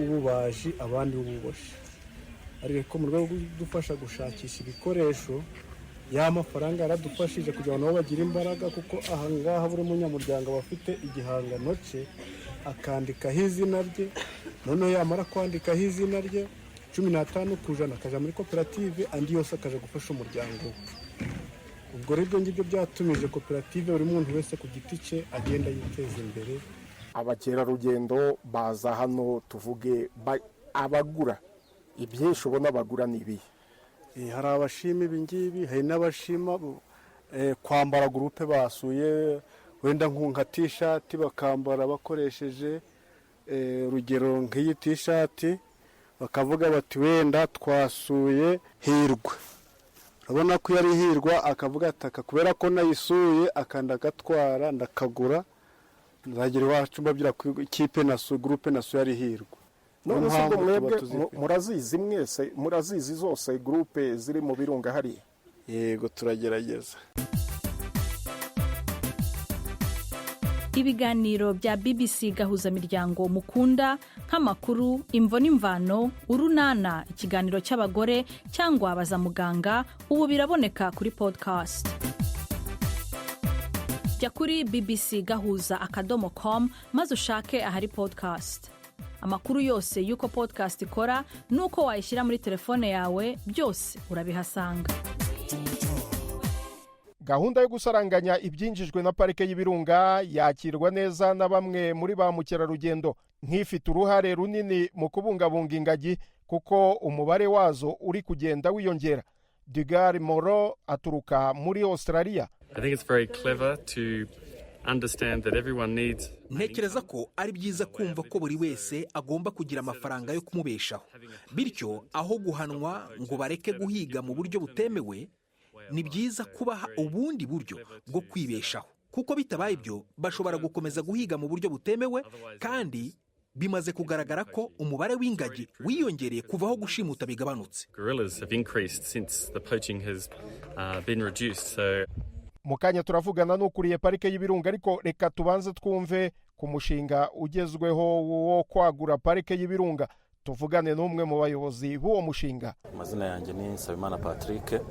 ububaji abandi ububoshi. Ariko mu rwego rwo kudufasha gushakisha ibikoresho, ya mafaranga yaradufashije kugira ngo nabo bagire imbaraga, kuko ahangaha buri munyamuryango aba afite igihangano cye akandikaho izina rye, noneho yamara kwandikaho izina rye 15% akaja muri koperative, andi yose akaja gufasha umuryango. Ubwo rero ngibyo byatumije koperative buri muntu wese ku giti cye agenda yiteza imbere. Abakerarugendo baza hano, tuvuge abagura ibyinshi ubona bagura ni ibihe? Hari abashima ibingibi, hari n'abashima kwambara gurupe basuye, wenda nka t-shirt bakambara bakoresheje urugero nk'iyi t-shirt, bakavuga bati wenda twasuye Hirwa. Urabona ko yari Hirwa, akavuga ataka kubera ko nayisuye akanda gatwara ndakagura, nzagira iwacu mbabyira ku ikipe nasu groupe nasu yari Hirwa. None se mwebwe murazizi mwese, murazizi zose groupe ziri mu birunga hari? Yego, turagerageza. Ibiganiro bya BBC gahuzamiryango mukunda nk'amakuru, imvo n'imvano, urunana, ikiganiro cy'abagore cyangwa baza muganga, ubu biraboneka kuri podcast. jya kuri bbc-gahuza.com maze ushake ahari podcast. Amakuru yose y'uko podcast ikora n'uko wayishyira muri telefone yawe byose urabihasanga. Gahunda yo gusaranganya ibyinjijwe na parike y'ibirunga yakirwa neza na bamwe muri ba mukerarugendo nk'ifite uruhare runini mu kubungabunga ingagi kuko umubare wazo uri kugenda wiyongera. Dugar Moro aturuka muri Australia. I think it's very clever to understand that everyone needs. Ntekereza ko ari byiza kumva ko buri wese agomba kugira amafaranga yo kumubeshaho. Bityo aho guhanwa ngo bareke guhiga mu buryo butemewe, ni byiza kubaha ubundi buryo bwo kwibeshaho. Kuko bitabaye ibyo bashobora gukomeza guhiga mu buryo butemewe, kandi bimaze kugaragara ko umubare w'ingagi wiyongereye kuva aho gushimuta bigabanutse. Gorillas have increased since the poaching has been reduced. So Mukanya turavugana n'ukuriye parike y'ibirunga, ariko reka tubanze twumve ku mushinga ugezweho wo kwagura parike y'ibirunga. Tuvugane n'umwe mu bayobozi b'uwo mushinga. Amazina yanjye ni Nsabimana Patrick,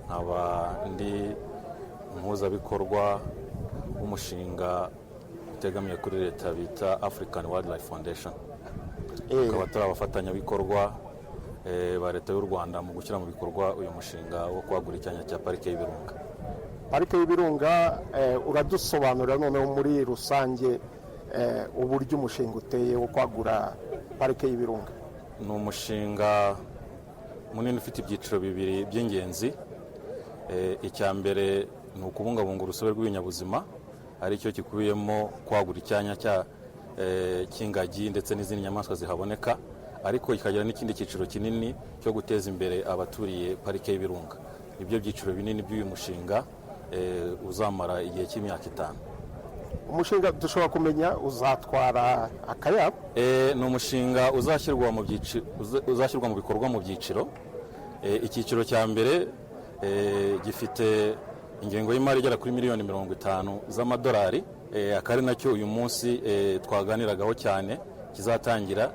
nkaba ndi umuhuzabikorwa w'umushinga utegamiye kuri leta bita African Wildlife Foundation. Tukaba turi abafatanyabikorwa ba leta y'u Rwanda mu gushyira mu bikorwa uyu mushinga wo kwagura icyanya cya parike y'ibirunga. Parike y'ibirunga uradusobanurira noneho muri rusange uburyo umushinga uteye wo kwagura parike y'ibirunga. Ni umushinga munini ufite ibyiciro bibiri by'ingenzi. Icya mbere ni ukubungabunga urusobe rw'ibinyabuzima, ari cyo kikubiyemo kwagura icyanya cy'ingagi ndetse n'izindi nyamaswa zihaboneka, ariko ikagira n'ikindi cyiciro kinini cyo guteza imbere abaturiye parike y'ibirunga. Ibyo byiciro binini by'uyu mushinga uzamara igihe cy'imyaka 5. Umushinga dushobora kumenya uzatwara akayabo? Ni umushinga uzashyirwa mu bikorwa mu byiciro. Icyiciro cya mbere gifite ingengo y'imari igera kuri miliyoni 50 z'amadolari, akari nacyo uyu munsi twaganiragaho cyane, kizatangira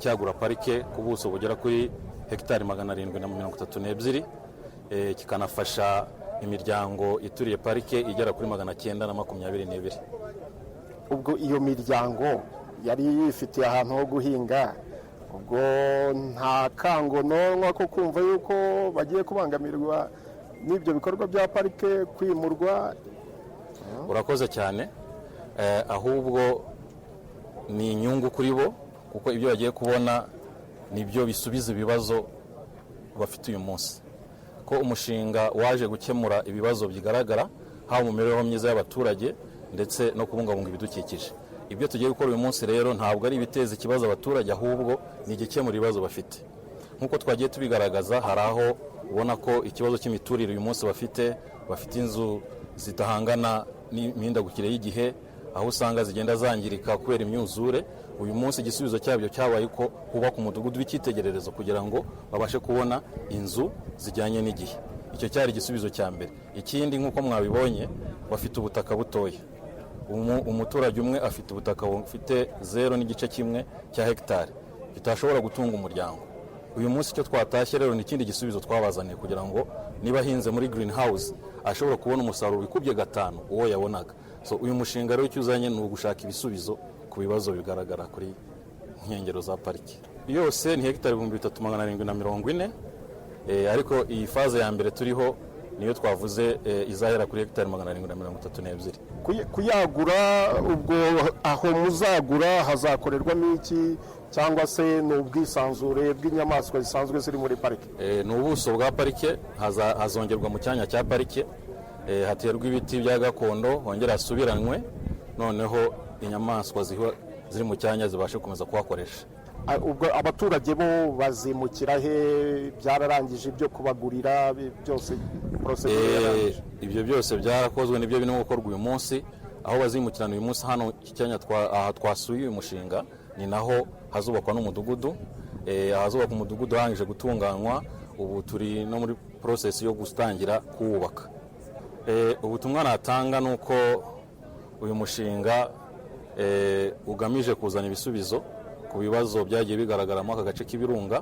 cyagura parike ku buso bugera kuri hegitari 732, kikanafasha imiryango ituriye parike igera kuri 922. Ubwo iyo miryango yari yifitiye ahantu ho guhinga, ubwo nta kangononwa ko kumva yuko bagiye kubangamirwa n'ibyo bikorwa bya parike kwimurwa? Urakoze cyane, ahubwo ni inyungu kuri bo, kuko ibyo bagiye kubona nibyo bisubiza ibibazo bafite uyu munsi. Ko umushinga waje gukemura ibibazo bigaragara haba mu mibereho myiza y'abaturage ndetse no kubungabunga ibidukikije. Ibyo tugiye gukora uyu munsi rero ntabwo ari ibiteza ikibazo abaturage, ahubwo ni igikemura ibibazo bafite. Nk'uko twagiye tubigaragaza, hari aho ubona ko ikibazo cy'imiturire uyu munsi bafite inzu zidahangana n'imihindagukire y'igihe, aho usanga zigenda zangirika kubera imyuzure. Uyu munsi igisubizo cyabyo cyabaye ko hubaka umudugudu w'icyitegererezo kugira ngo babashe kubona inzu zijyanye n'igihe. Icyo cyari igisubizo cya mbere. Ikindi, nk'uko mwabibonye, bafite ubutaka butoya. Umuturage umwe afite ubutaka bufite 0.1 cya hegitari, bitashobora gutunga umuryango. Uyu munsi icyo twatashye rero ni ikindi gisubizo twabazaniye, kugira ngo niba ahinze muri greenhouse ashobora kubona umusaruro wikubye 5 uwo yabonaga. So uyu mushinga rero icyo uzanye ni ugushaka ibisubizo ku bibazo bigaragara kuri nkengero za pariki. Yose ni hegitari 3740, ariko iyi faze ya mbere turiho niyo twavuze izahera kuri hegitari 732. Kuyagura, ubwo aho muzagura hazakorerwamo iki, cyangwa se ni ubwisanzure bw'inyamaswa zisanzwe ziri muri parike? Ni ubuso bwa parike, hazongerwa mu cyanya cya parike, haterwa ibiti bya gakondo, hongera hasubiranwe, noneho inyamaswa ziri mu cyanya zibashe gukomeza kuhakoresha. Ubwo abaturage bo bazimukira he? Byararangije ibyo kubagurira byose? Ibyo byose byarakozwe, nibyo birimo gukorwa uyu munsi. Aho bazimukirana uyu munsi, hano iki cyanya aha twasuye uyu mushinga, ni naho hazubakwa n'umudugudu. Ahazubakwa umudugudu harangije gutunganywa, ubu turi no muri process yo gutangira kuwubaka. Ubutumwa natanga ni uko uyu mushinga ugamije kuzana ibisubizo ku bibazo byagiye bigaragara mu aka gace k'ibirunga,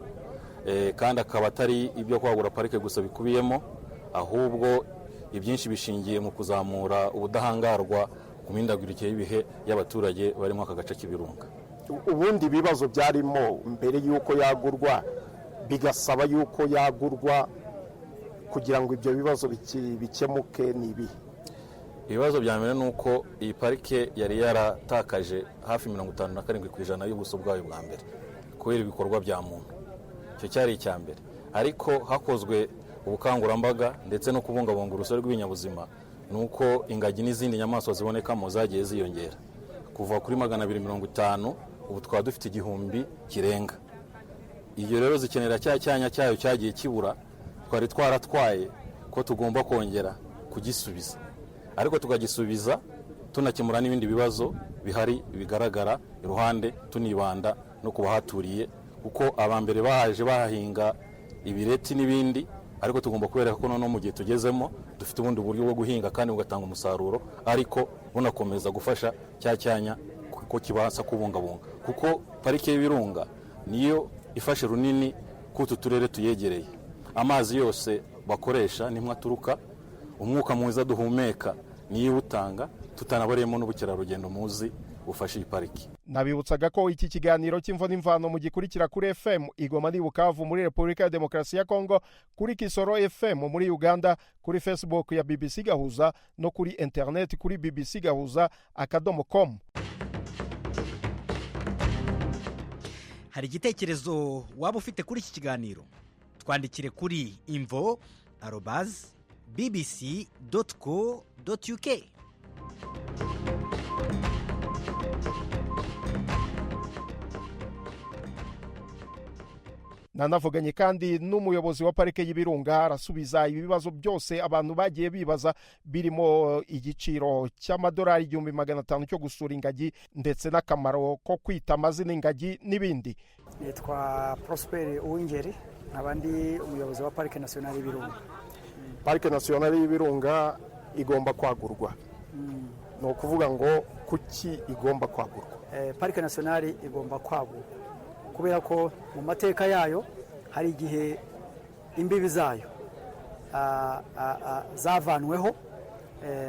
kandi akaba atari ibyo kwagura parike gusa bikubiyemo, ahubwo ibyinshi bishingiye mu kuzamura ubudahangarwa ku mihindagurikire y'ibihe y'abaturage bari muri aka gace k'ibirunga. ubundi ibibazo byarimo mbere y'uko yagurwa bigasaba y'uko yagurwa kugira ngo ibyo bibazo bikemuke ni ibihe? ibibazo bya mbere ni uko iyi parike yari yaratakaje hafi 57% y'ubuso bwayo bwa mbere kubera ibikorwa bya muntu. Icyo cyari icya mbere, ariko hakozwe ubukangurambaga ndetse no kubungabunga urusobe rw'ibinyabuzima ni uko ingagi n'izindi nyamaswa zibonekamo zagiye ziyongera kuva kuri 250 ubu twaba dufite 1000 kirenga. Iyo rero zikenera cya cyanya cyayo cyagiye kibura, twari twaratwaye ko tugomba kongera kugisubiza, ariko tukagisubiza tunakemura n'ibindi bibazo bihari bigaragara iruhande, tunibanda no kubahaturiye kuko abambere bahaje bahahinga ibireti n'ibindi, ariko tugomba kubereka ko noneho mu gihe tugezemo dufite ubundi buryo bwo guhinga kandi bugatanga umusaruro, ariko bunakomeza gufasha cya cyanya ko kibasha kubungabunga, kuko parike y'ibirunga niyo ifashe runini kutu turere tuyegereye. Amazi yose bakoresha nimwe aturuka, umwuka mwiza duhumeka niyo utanga, tutanabaremo n'ubukerarugendo muzi bufasha iyi pariki. Nabibutsaga ko iki kiganiro cy'imvo n'imvano mu gikurikira kuri FM Igoma ni Bukavu muri Repubulika ya Demokarasi ya Kongo, kuri Kisoro FM muri Uganda, kuri Facebook ya BBC Gahuza no kuri internet kuri bbcgahuza.com. Hari igitekerezo waba ufite kuri iki kiganiro? Twandikire kuri info@bbc.co.uk. Nanavuganye kandi n'umuyobozi wa parike y'ibirunga arasubiza ibibazo byose abantu bagiye bibaza, birimo igiciro cy'amadolari 1500 cyo gusura ingagi ndetse n'akamaro ko kwita amazina ingagi n'ibindi. Nitwa Prosper Uwingeri, abandi umuyobozi wa Parike Nationale y'Ibirunga. Parike Nationale y'Ibirunga igomba kwagurwa. No kuvuga ngo kuki igomba kwagurwa? Parike Nationale igomba kwagurwa kubera ko mu mateka yayo hari igihe imbibi zayo zavanweho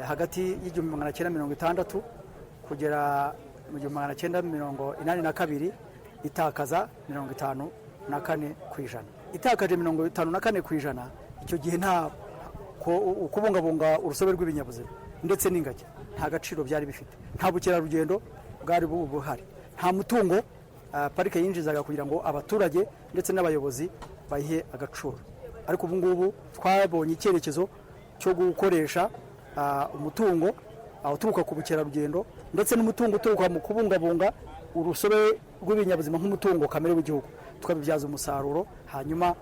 hagati y'igihumbi 1960 kugera mu 1982 itakaza 54%. Itakaje 54%, icyo gihe nta kubungabunga urusobe rw'ibinyabuzima ndetse n'ingagi nta gaciro byari bifite, nta bukerarugendo bwari buhari, nta mutungo parike yinjizaga kugira ngo abaturage ndetse n'abayobozi bayihe agaciro. Ariko ubu ngubu twabonye icyerekezo cyo gukoresha umutungo uturuka ku bukerarugendo ndetse n'umutungo uturuka mu kubungabunga urusobe rw'ibinyabuzima nk'umutungo kamere w'igihugu, tukabibyaza umusaruro, hanyuma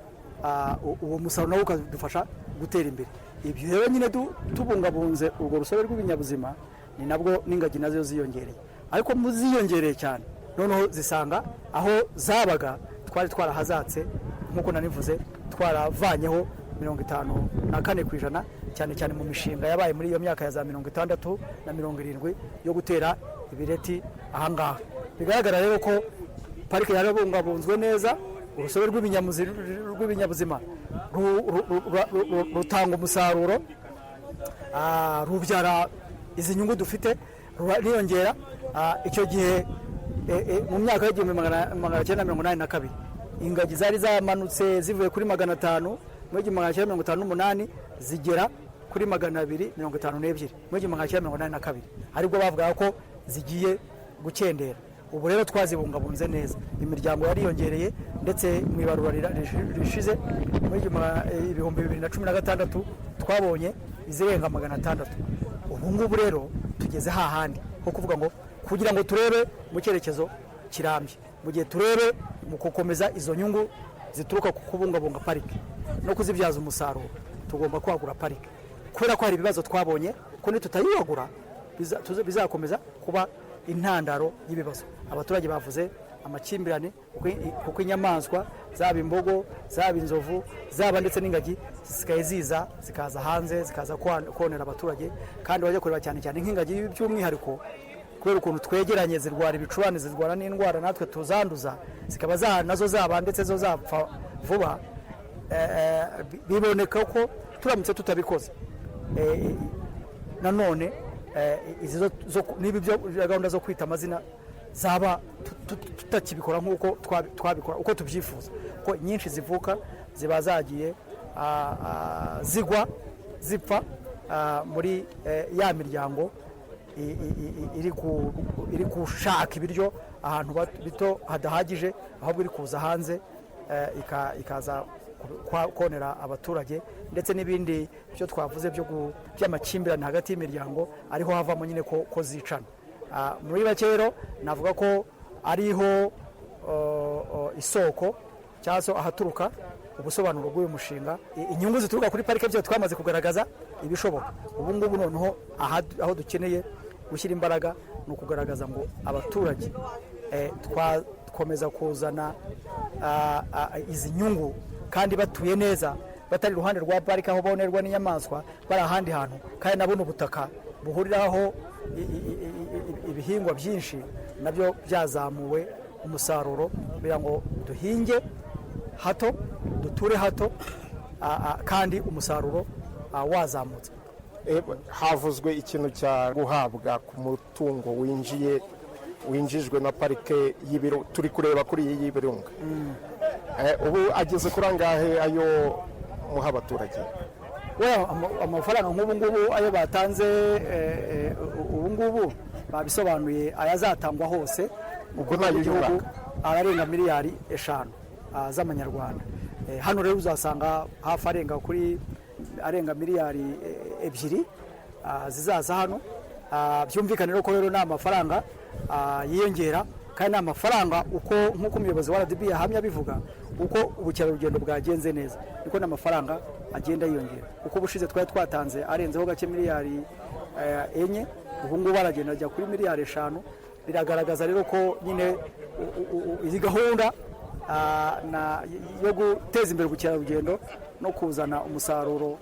uwo musaruro nawo ukadufasha gutera imbere. Ibyo rero nyine tubungabunze urwo rusobe rw'ibinyabuzima ni nabwo n'ingagi nazo ziyongereye, ariko muziyongereye cyane noneho zisanga aho zabaga twari twarahazatse, nk'uko nanivuze twaravanyeho 54% cyane cyane mu mishinga yabaye muri iyo myaka ya za 60 na 70 yo gutera ibireti ahangaha. Bigaragara rero ko parike yarabungabunzwe neza, urusobe rw'ibinyabuzima rutanga umusaruro, rubyara izi nyungu dufite, ruriyongera. Icyo gihe mu myaka y'1982 ingagi zari zamanutse zivuye kuri 500 mu 1958 zigera kuri 252 mu 1982, aribwo bavuga ko zigiye gukendera. Ubu rero twazibungabunze neza, imiryango yariyongereye ndetse mu ibarura rishize mu 2016 twabonye izirenga 600. Ubu ngubu rero tugeze hahandi ho kuvuga ngo kugira ngo turebe mu cyerekezo kirambye, mu gihe turebe mu gukomeza izo nyungu zituruka ku kubungabunga parike no kuzibyaza umusaruro, tugomba kwagura parike kubera ko hari ibibazo twabonye ko nitutayibagura bizakomeza kuba intandaro y'ibibazo. Abaturage bavuze amakimbirane kuko inyamaswa zaba imbogo, zaba inzovu, zaba ndetse n'ingagi zisigaye zikaza hanze, zikaza konera abaturage, kandi bajya kureba cyane cyane nk'ingagi by'umwihariko kubera ukuntu twegeranye, zirwara ibicurane, zirwara n'indwara natwe tuzanduza, zikaba nazo zaba ndetse zo zapfa vuba. Biboneka ko turamutse tutabikoze nanone niba ibyo gahunda zo kwita amazina zaba tutakibikora nk'uko twabikora uko tubyifuza, kuko nyinshi zivuka ziba zagiye zipfa muri ya miryango iri gushaka ibiryo ahantu bito hadahagije, ahubwo iri kuza hanze ikaza konera abaturage, ndetse n'ibindi byo twavuze by'amakimbirane hagati y'imiryango ariho havamo nyine ko zicana. Muri bake rero navuga ko ariho isoko cyangwa se ahaturuka ubusobanuro bw'uyu mushinga. Inyungu zituruka kuri parike byo twamaze kugaragaza ibishoboka. Ubu ngubu noneho aho dukeneye gushyira imbaraga ni ukugaragaza ngo abaturage twakomeza kuzana izi nyungu kandi batuye neza, batari iruhande rwa parike aho bonerwa n'inyamaswa, bari ahandi hantu kandi nabona ubutaka buhuriraho ibihingwa byinshi nabyo byazamuwe umusaruro, kugira ngo duhinge hato duture hato kandi umusaruro wazamutse. Havuzwe ikintu cya guhabwa ku mutungo winjijwe na parike y'ibiro, turi kureba kuri iyi y'ibirunga. Ubu ageze kuri angahe ayo muha abaturage? Amafaranga nk'ubu ngubu ayo batanze ubu ngubu babisobanuye ayazatangwa hose ubwo nayo igihugu ararenga miliyari 5 z'amanyarwanda. Hano rero uzasanga hafi arenga miliyari 2 zizaza hano. Byumvikane rero ko rero ni amafaranga yiyongera, kandi ni amafaranga nk'uko umuyobozi wa RDB yahamya bivuga, uko ubukerarugendo bwagenze neza niko n'amafaranga agenda yiyongera. Uko ubushize twari twatanze arenzeho gake miliyari 4, ubu ngubu aragenda ajya kuri miliyari 5. Biragaragaza rero ko nyine iyi gahunda yo guteza imbere ubukerarugendo no kuzana umusaruro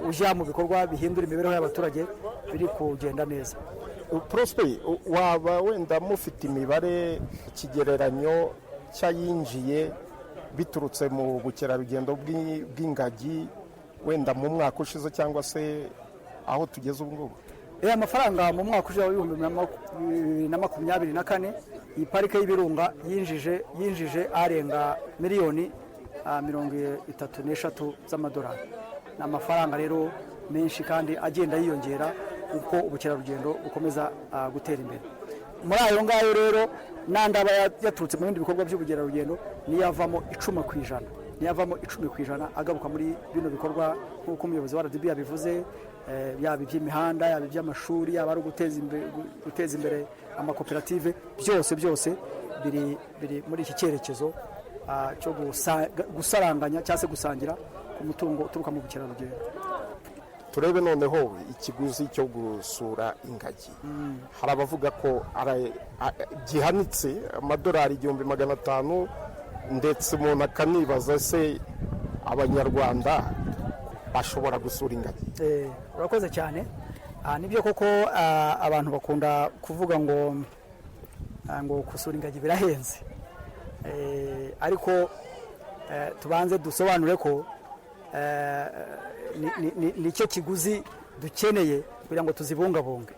ujya mu bikorwa bihindura imibereho y'abaturage biri kugenda neza. Prosper, waba wenda mufite imibare, ikigereranyo cyayinjiye biturutse mu bukerarugendo bw'ingagi wenda mu mwaka ushize cyangwa se aho tugeze ubu ngubu? Amafaranga mu mwaka ushize wa 2024 iyi parike y'ibirunga yinjije arenga miliyoni 33 z'amadolari. Ni amafaranga rero menshi kandi agenda yiyongera uko ubukerarugendo bukomeza gutera imbere. Muri ayo ngayo rero n'andaba yaturutse mu bindi bikorwa by'ubukerarugendo niyavamo 10% agaruka muri bino bikorwa nk'uko umuyobozi wa RDB yabivuze, yaba iby'imihanda, yaba iby'amashuri, yaba ari guteza imbere amakoperative, byose biri muri iki cyerekezo cyo gusaranganya cyangwa se gusangira ku mutungo uturuka mu bukerarugendo. Turebe noneho ikiguzi cyo gusura ingagi. Hari abavuga ko gihanitse amadolari 1500, ndetse umuntu akanibaza se abanyarwanda bashobora gusura ingagi. Urakoze cyane. Nibyo koko abantu bakunda kuvuga ngo gusura ingagi birahenze, ariko tubanze dusobanure ko nicyo kiguzi dukeneye kugira ngo tuzibungabunge,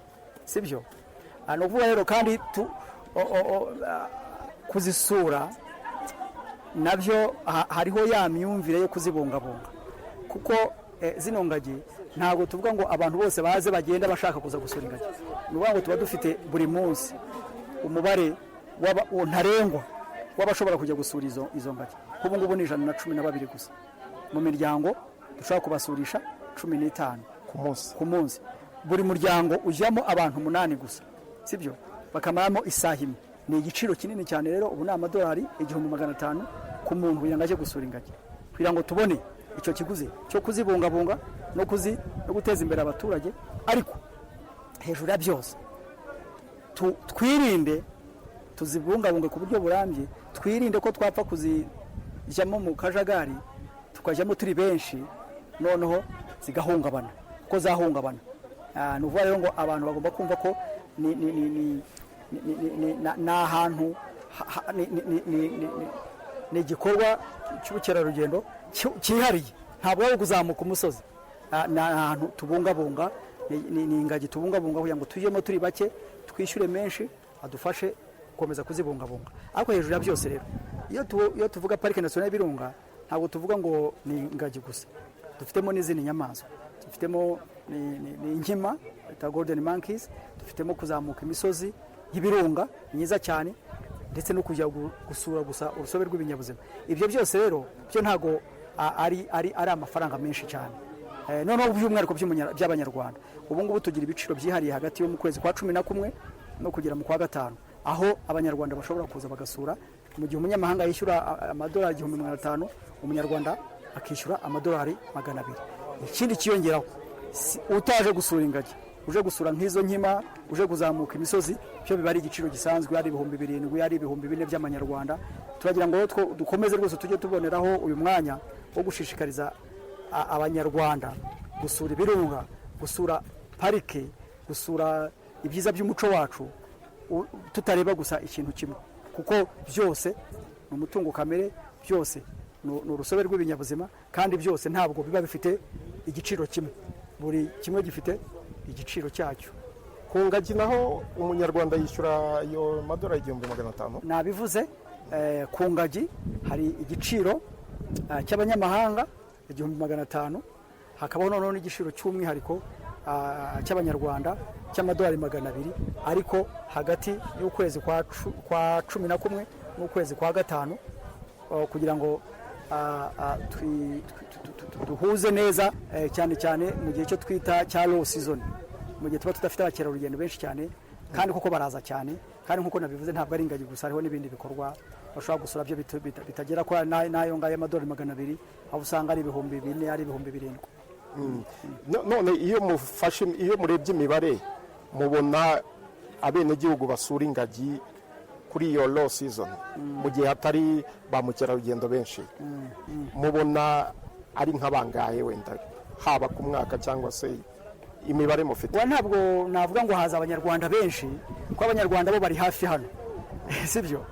sibyo? Ni ukuvuga rero kandi kuzisura nabyo hariho ya myumvire yo kuzibungabunga, kuko zino ngagi ntabwo tuvuga ngo abantu bose baze bagenda bashaka kuza gusura ingagi. Ni ukuvuga ngo tuba dufite buri munsi umubare ntarengwa w'abashobora kujya gusura izo ngagi. Ubu ngubu ni 112 gusa mu miryango dushobora kubasurisha 15 ku munsi. Buri muryango ujyamo abantu 8 gusa, sibyo? Bakamaramo isaha imwe. Ni igiciro kinini cyane rero. Ubu ni amadolari 1500 ku muntu kugira ngo ajye gusura ingagi, kugira ngo tubone icyo kiguzi cyo kuzibungabunga no guteza imbere abaturage. Ariko hejuru ya byose twirinde tuzibungabunge ku buryo burambye, twirinde ko twapfa kuzijyamo mu kajagari tukajyamo turi benshi noneho zigahungabana, ko zahungabana. Ni ukuvuga rero ngo abantu bagomba kumva ko ni ahantu, ni igikorwa cy'ubukerarugendo cyihariye. Ntabwo ari kuzamuka umusozi, ni ahantu tubungabunga, ni ingagi tubungabunga kugira ngo tujyemo turi bake twishyure menshi adufashe gukomeza kuzibungabunga. Ariko hejuru ya byose rero iyo tuvuga parike nasiyonali y'ibirunga ntabwo tuvuga ngo ni ingagi gusa, dufitemo n'izindi nyamaswa, dufitemo ni inkima bita golden monkeys, dufitemo kuzamuka imisozi y'ibirunga myiza cyane ndetse no kujya gusura gusa urusobe rw'ibinyabuzima. Ibyo byose rero byo ntago ari amafaranga menshi cyane. Noneho by'umwihariko by'abanyarwanda ubu ngubu tugira ibiciro byihariye hagati yo mu kwezi kwa 11 no kugera mu kwa 5, aho abanyarwanda bashobora kuza bagasura. Mu gihe umunyamahanga yishyura amadolari 1500, umunyarwanda akishyura amadolari 200. Ikindi kiyongeraho, utaje gusura ingagi, uje gusura nk'izo nkima, uje kuzamuka imisozi, byo biba ari igiciro gisanzwe, ari 7,000, ari 4,000 by'amanyarwanda. Turagira ngo dukomeze rwose tujye tuboneraho uyu mwanya wo gushishikariza abanyarwanda gusura ibirunga, gusura parike, gusura ibyiza by'umuco wacu, tutareba gusa ikintu kimwe, kuko byose ni umutungo kamere, byose ni urusobe rw'ibinyabuzima, kandi byose ntabwo biba bifite igiciro kimwe, buri kimwe gifite igiciro cyacyo. Ku ngagi naho umunyarwanda yishyura ayo madolari 1,500. Nabivuze, ku ngagi hari igiciro cy'abanyamahanga 1,500, hakabaho noneho n'igiciro cy'umwihariko cy'abanyarwanda cy'amadolari 200, ariko hagati y'ukwezi kwa 11 n'ukwezi kwa 5, kugira ngo duhuze neza, cyane cyane mu gihe cyo twita cya low season, mu gihe tuba tudafite abakerarugendo benshi cyane, kandi kuko baraza cyane, kandi nkuko nabivuze ntabwo ari ingagi gusa, hariho n'ibindi bikorwa bashobora gusura byo bitagera kwa nayo ngayo amadolari 200, aho usanga ari 4,000, ari 7,000. None iyo murebye imibare mubona abenegihugu basura ingagi kuri iyo low season, mu gihe hatari ba mukerarugendo benshi, mubona ari nk'abangahe wenda, haba ku mwaka cyangwa se imibare mufite? Ntabwo navuga ngo haza abanyarwanda benshi, kuko abanyarwanda bo bari hafi hano, sibyo?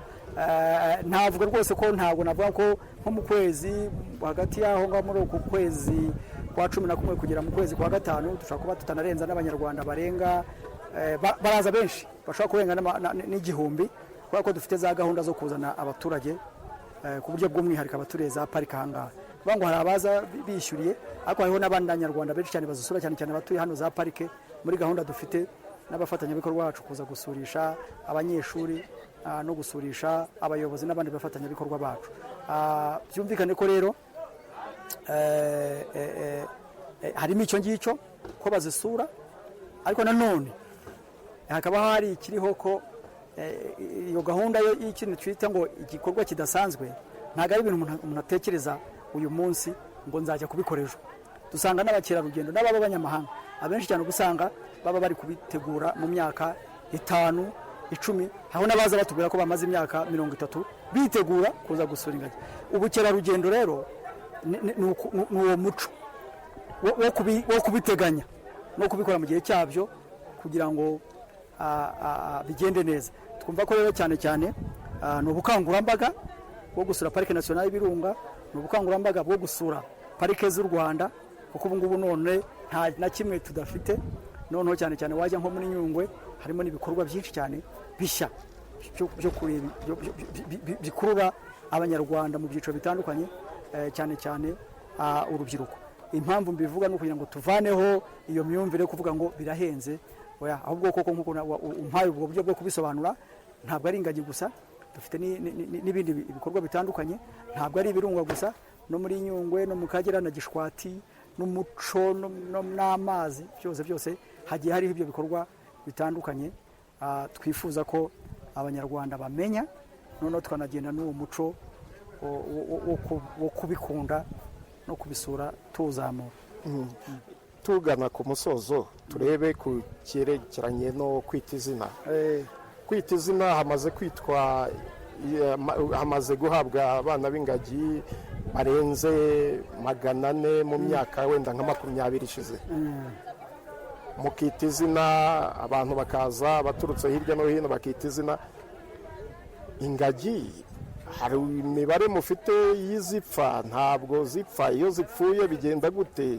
Ntavuga rwose ko, ntabwo navuga ko nko mu kwezi hagati y'aho ngaho muri uku kwezi kwa 11 kugera mu kwezi kwa 5 dushobora kuba tutanarenza n'abanyarwanda barenga, baraza benshi, bashobora kurenga n'igihumbi, kubera ko dufite za gahunda zo kuzana abaturage ku buryo bw'umwihariko abaturiye za parike ahangaha. Kuvuga ngo hari abaza bishyuriye, ariko hariho n'abandi banyarwanda benshi cyane bazisura, cyane cyane abatuye hano za parike. Muri gahunda dufite n'abafatanyabikorwa bacu kuza gusurisha abanyeshuri no gusurisha abayobozi n'abandi bafatanyabikorwa bacu. Byumvikane ko rero harimo icyo ngicyo ko bazisura, ariko nanone hakaba hari ikiriho ko iyo gahunda y'ikintu twita ngo igikorwa kidasanzwe ntabwo ari ibintu umuntu atekereza uyu munsi ngo nzajya kubikora ejo. Dusanga n'abakerarugendo n'ababa abanyamahanga abenshi cyane usanga baba bari kubitegura mu myaka 5, 10, aho n'abaza batubwira ko bamaze imyaka 30 bitegura kuza gusura ingagi. Ubukerarugendo rero ni uwo muco wo kubiteganya no kubikora mu gihe cyabyo kugira ngo bigende neza. Twumva ko rero cyane cyane ni ubukangurambaga bwo gusura parike nasiyonali y'ibirunga, ni ubukangurambaga bwo gusura parike z'u Rwanda, kuko ubu ngubu none nta na kimwe tudafite. Noneho cyane cyane wajya nko muri Nyungwe harimo n'ibikorwa byinshi cyane bishya byo kureba bikurura abanyarwanda mu byiciro bitandukanye, cyane cyane urubyiruko. Impamvu mbivuga no kugira ngo tuvaneho iyo myumvire kuvuga ngo birahenze, ahubwo koko nkuko umpaye ubwo buryo bwo kubisobanura, ntabwo ari ingagi gusa, dufite n'ibindi bikorwa bitandukanye, ntabwo ari ibirunga gusa, no muri Nyungwe no mu Kagera na Gishwati n'umuco n'amazi, byose hagiye hariho ibyo bikorwa bitandukanye. Twifuza ko abanyarwanda bamenya, noneho tukanagenda n'uwo muco wo kubikunda no kubisura tuzamura. Tugana ku musozo, turebe ku cyerekeranye no kwita izina. Kwita izina hamaze guhabwa abana b'ingagi barenze 400 mu myaka wenda nka 20 ishize. Mukita izina, abantu bakaza baturutse hirya no hino bakita izina. Ingagi hari imibare mufite y'izipfa? Ntabwo zipfa? Iyo zipfuye bigenda gute?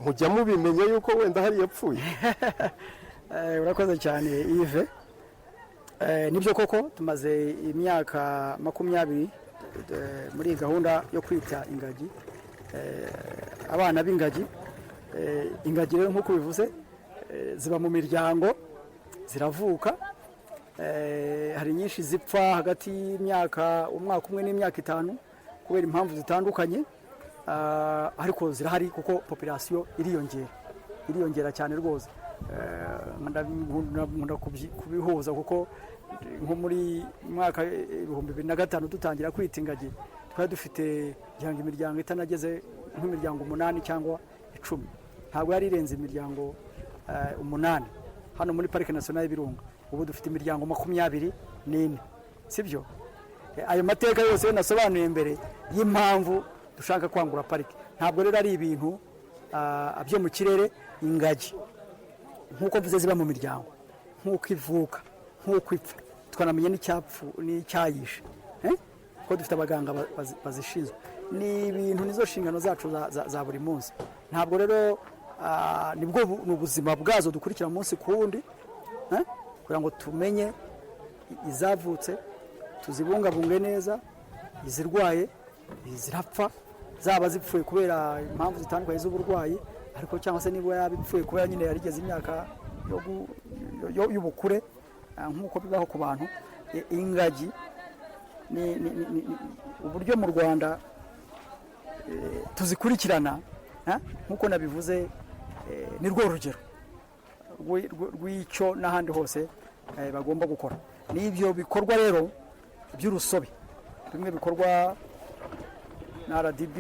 mujya mubimenye yuko wenda hari yapfuye. Urakoze cyane Yves. Nibyo koko tumaze imyaka 20 muri gahunda yo kwita ingagi abana b'ingagi. Ingagi rero nk'uko bivuze ziba mu miryango ziravuka, hari nyinshi zipfa hagati y'imyaka umwaka umwe n'imyaka 5 kubera impamvu zitandukanye, ariko zirahari kuko population iriyongera cyane rwose. Nkunda kubihuza kuko nko muri mwaka 2005 dutangira kwita ingagi twari dufite imiryango itanageze nk'imiryango 8 cyangwa 10, ntabwo yari irenze imiryango 8 hano muri Parike Nationale y'Ibirunga. Ubu dufite imiryango 24, sibyo? Ayo mateka yose nasobanuye mbere y'impamvu dushaka kwangura parike. Ntabwo rero ari ibintu byo mu kirere. Ingagi nk'uko mvuze ziba mu miryango, nk'uko ivuka, nk'uko ipfa, twanamenye n'icyayishe, ko dufite abaganga bazishinzwe. Ni ibintu nizo nshingano zacu za buri munsi. Ntabwo rero nibwo ubuzima bwazo dukurikira munsi ku wundi, kugira ngo tumenye izavutse, tuzibungabunge neza, izirwaye, izirapfa, zaba zipfuye kubera impamvu zitandukanye z'uburwayi, ariko cyangwa se niba yabipfuye kubera nyine yarigeze imyaka y'ubukure nk'uko bibaho ku bantu. Ingagi ni uburyo mu Rwanda tuzikurikirana, nk'uko nabivuze, ni rwo rugero rw'icyo n'ahandi hose bagomba gukora. N'ibyo bikorwa rero by'urusobe, bimwe bikorwa na RDB,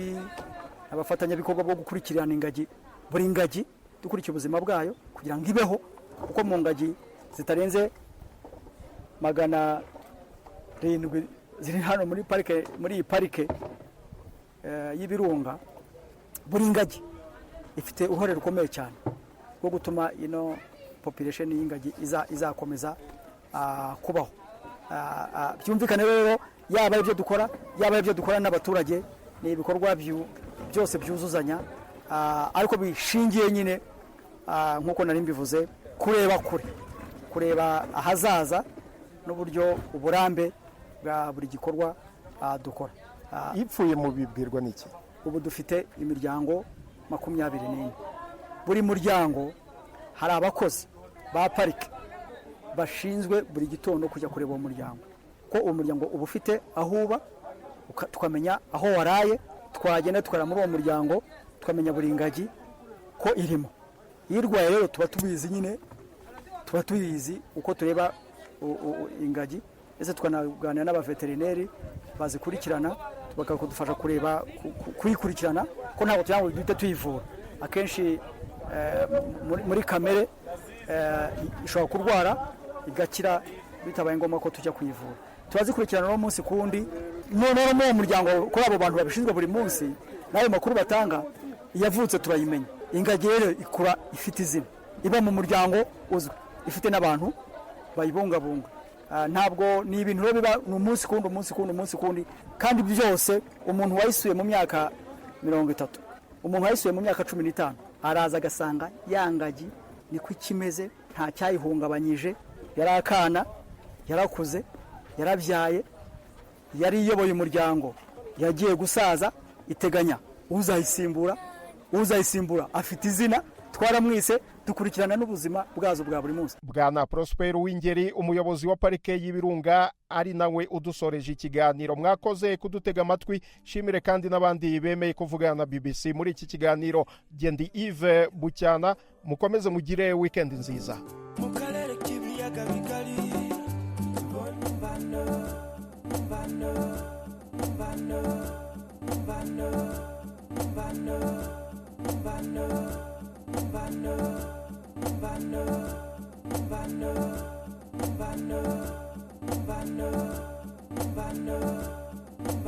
abafatanyabikorwa bwo gukurikirana ingagi, buri ngagi dukurikira ubuzima bwayo kugira ngo ibeho, kuko mu ngagi zitarenze 700 ziri hano muri parike, muri iyi parike y'Ibirunga. Buri ngagi ifite uruhare rukomeye cyane rwo gutuma ino population y'ingagi izakomeza kubaho. Byumvikane rero, yaba ibyo dukora, yaba ibyo dukora n'abaturage, ni ibikorwa byose byuzuzanya, ariko bishingiye nyine nk'uko nari mbivuze, kureba ahazaza n'uburyo uburambe bwa buri gikorwa dukora. Ipfuye mu bibwirwa n'iki? Ubu dufite imiryango 24. Buri muryango hari abakozi ba parike bashinzwe buri gitondo kujya kureba uwo muryango, ko uwo muryango uba ufite aho uba, tukamenya aho waraye, twagenda tukara muri uwo muryango tukamenya buri ngagi ko irimo. Yirwaye rero tuba tubizi nyine, tuba tubizi uko tureba ingagi, ese tukanaganira n'abaveterineri bazikurikirana bakadufasha kureba kuyikurikirana, ko ntabwo tuyango duhita tuyivura. Akenshi muri kamere ishobora kurwara igakira bitabaye ngombwa ko tujya kuyivura. Turazikurikirana no munsi kundi, noneho mu muryango kuri abo bantu babishinzwe buri munsi, nayo makuru batanga iyavutse turayimenya. Ingagi rero ikura ifite izina, iba mu muryango uzwi, ifite n'abantu bayibungabunga. Ntabwo ni ibintu rero biba umunsi kundi, kandi byose umuntu wayisuye mu myaka 30, umuntu wayisuye mu myaka 15 araza agasanga yangagi niko ikimeze, nta cyayihungabanyije. Yari akana, yarakuze, yarabyaye, yari iyoboye umuryango, yagiye gusaza, iteganya uzayisimbura afite izina, twaramwise, dukurikirana n'ubuzima bwazo bwa buri munsi. Bwana Prosper Uwingeri, umuyobozi wa Parike y'Ibirunga, ari nawe udusoreje ikiganiro. Mwakoze kudutega amatwi. Shimire kandi n'abandi bemeye kuvugana na BBC muri iki kiganiro. Gendi Yves Bucyana, mukomeze mugire weekend nziza. Mukarere k'ibiyaga bigari Bano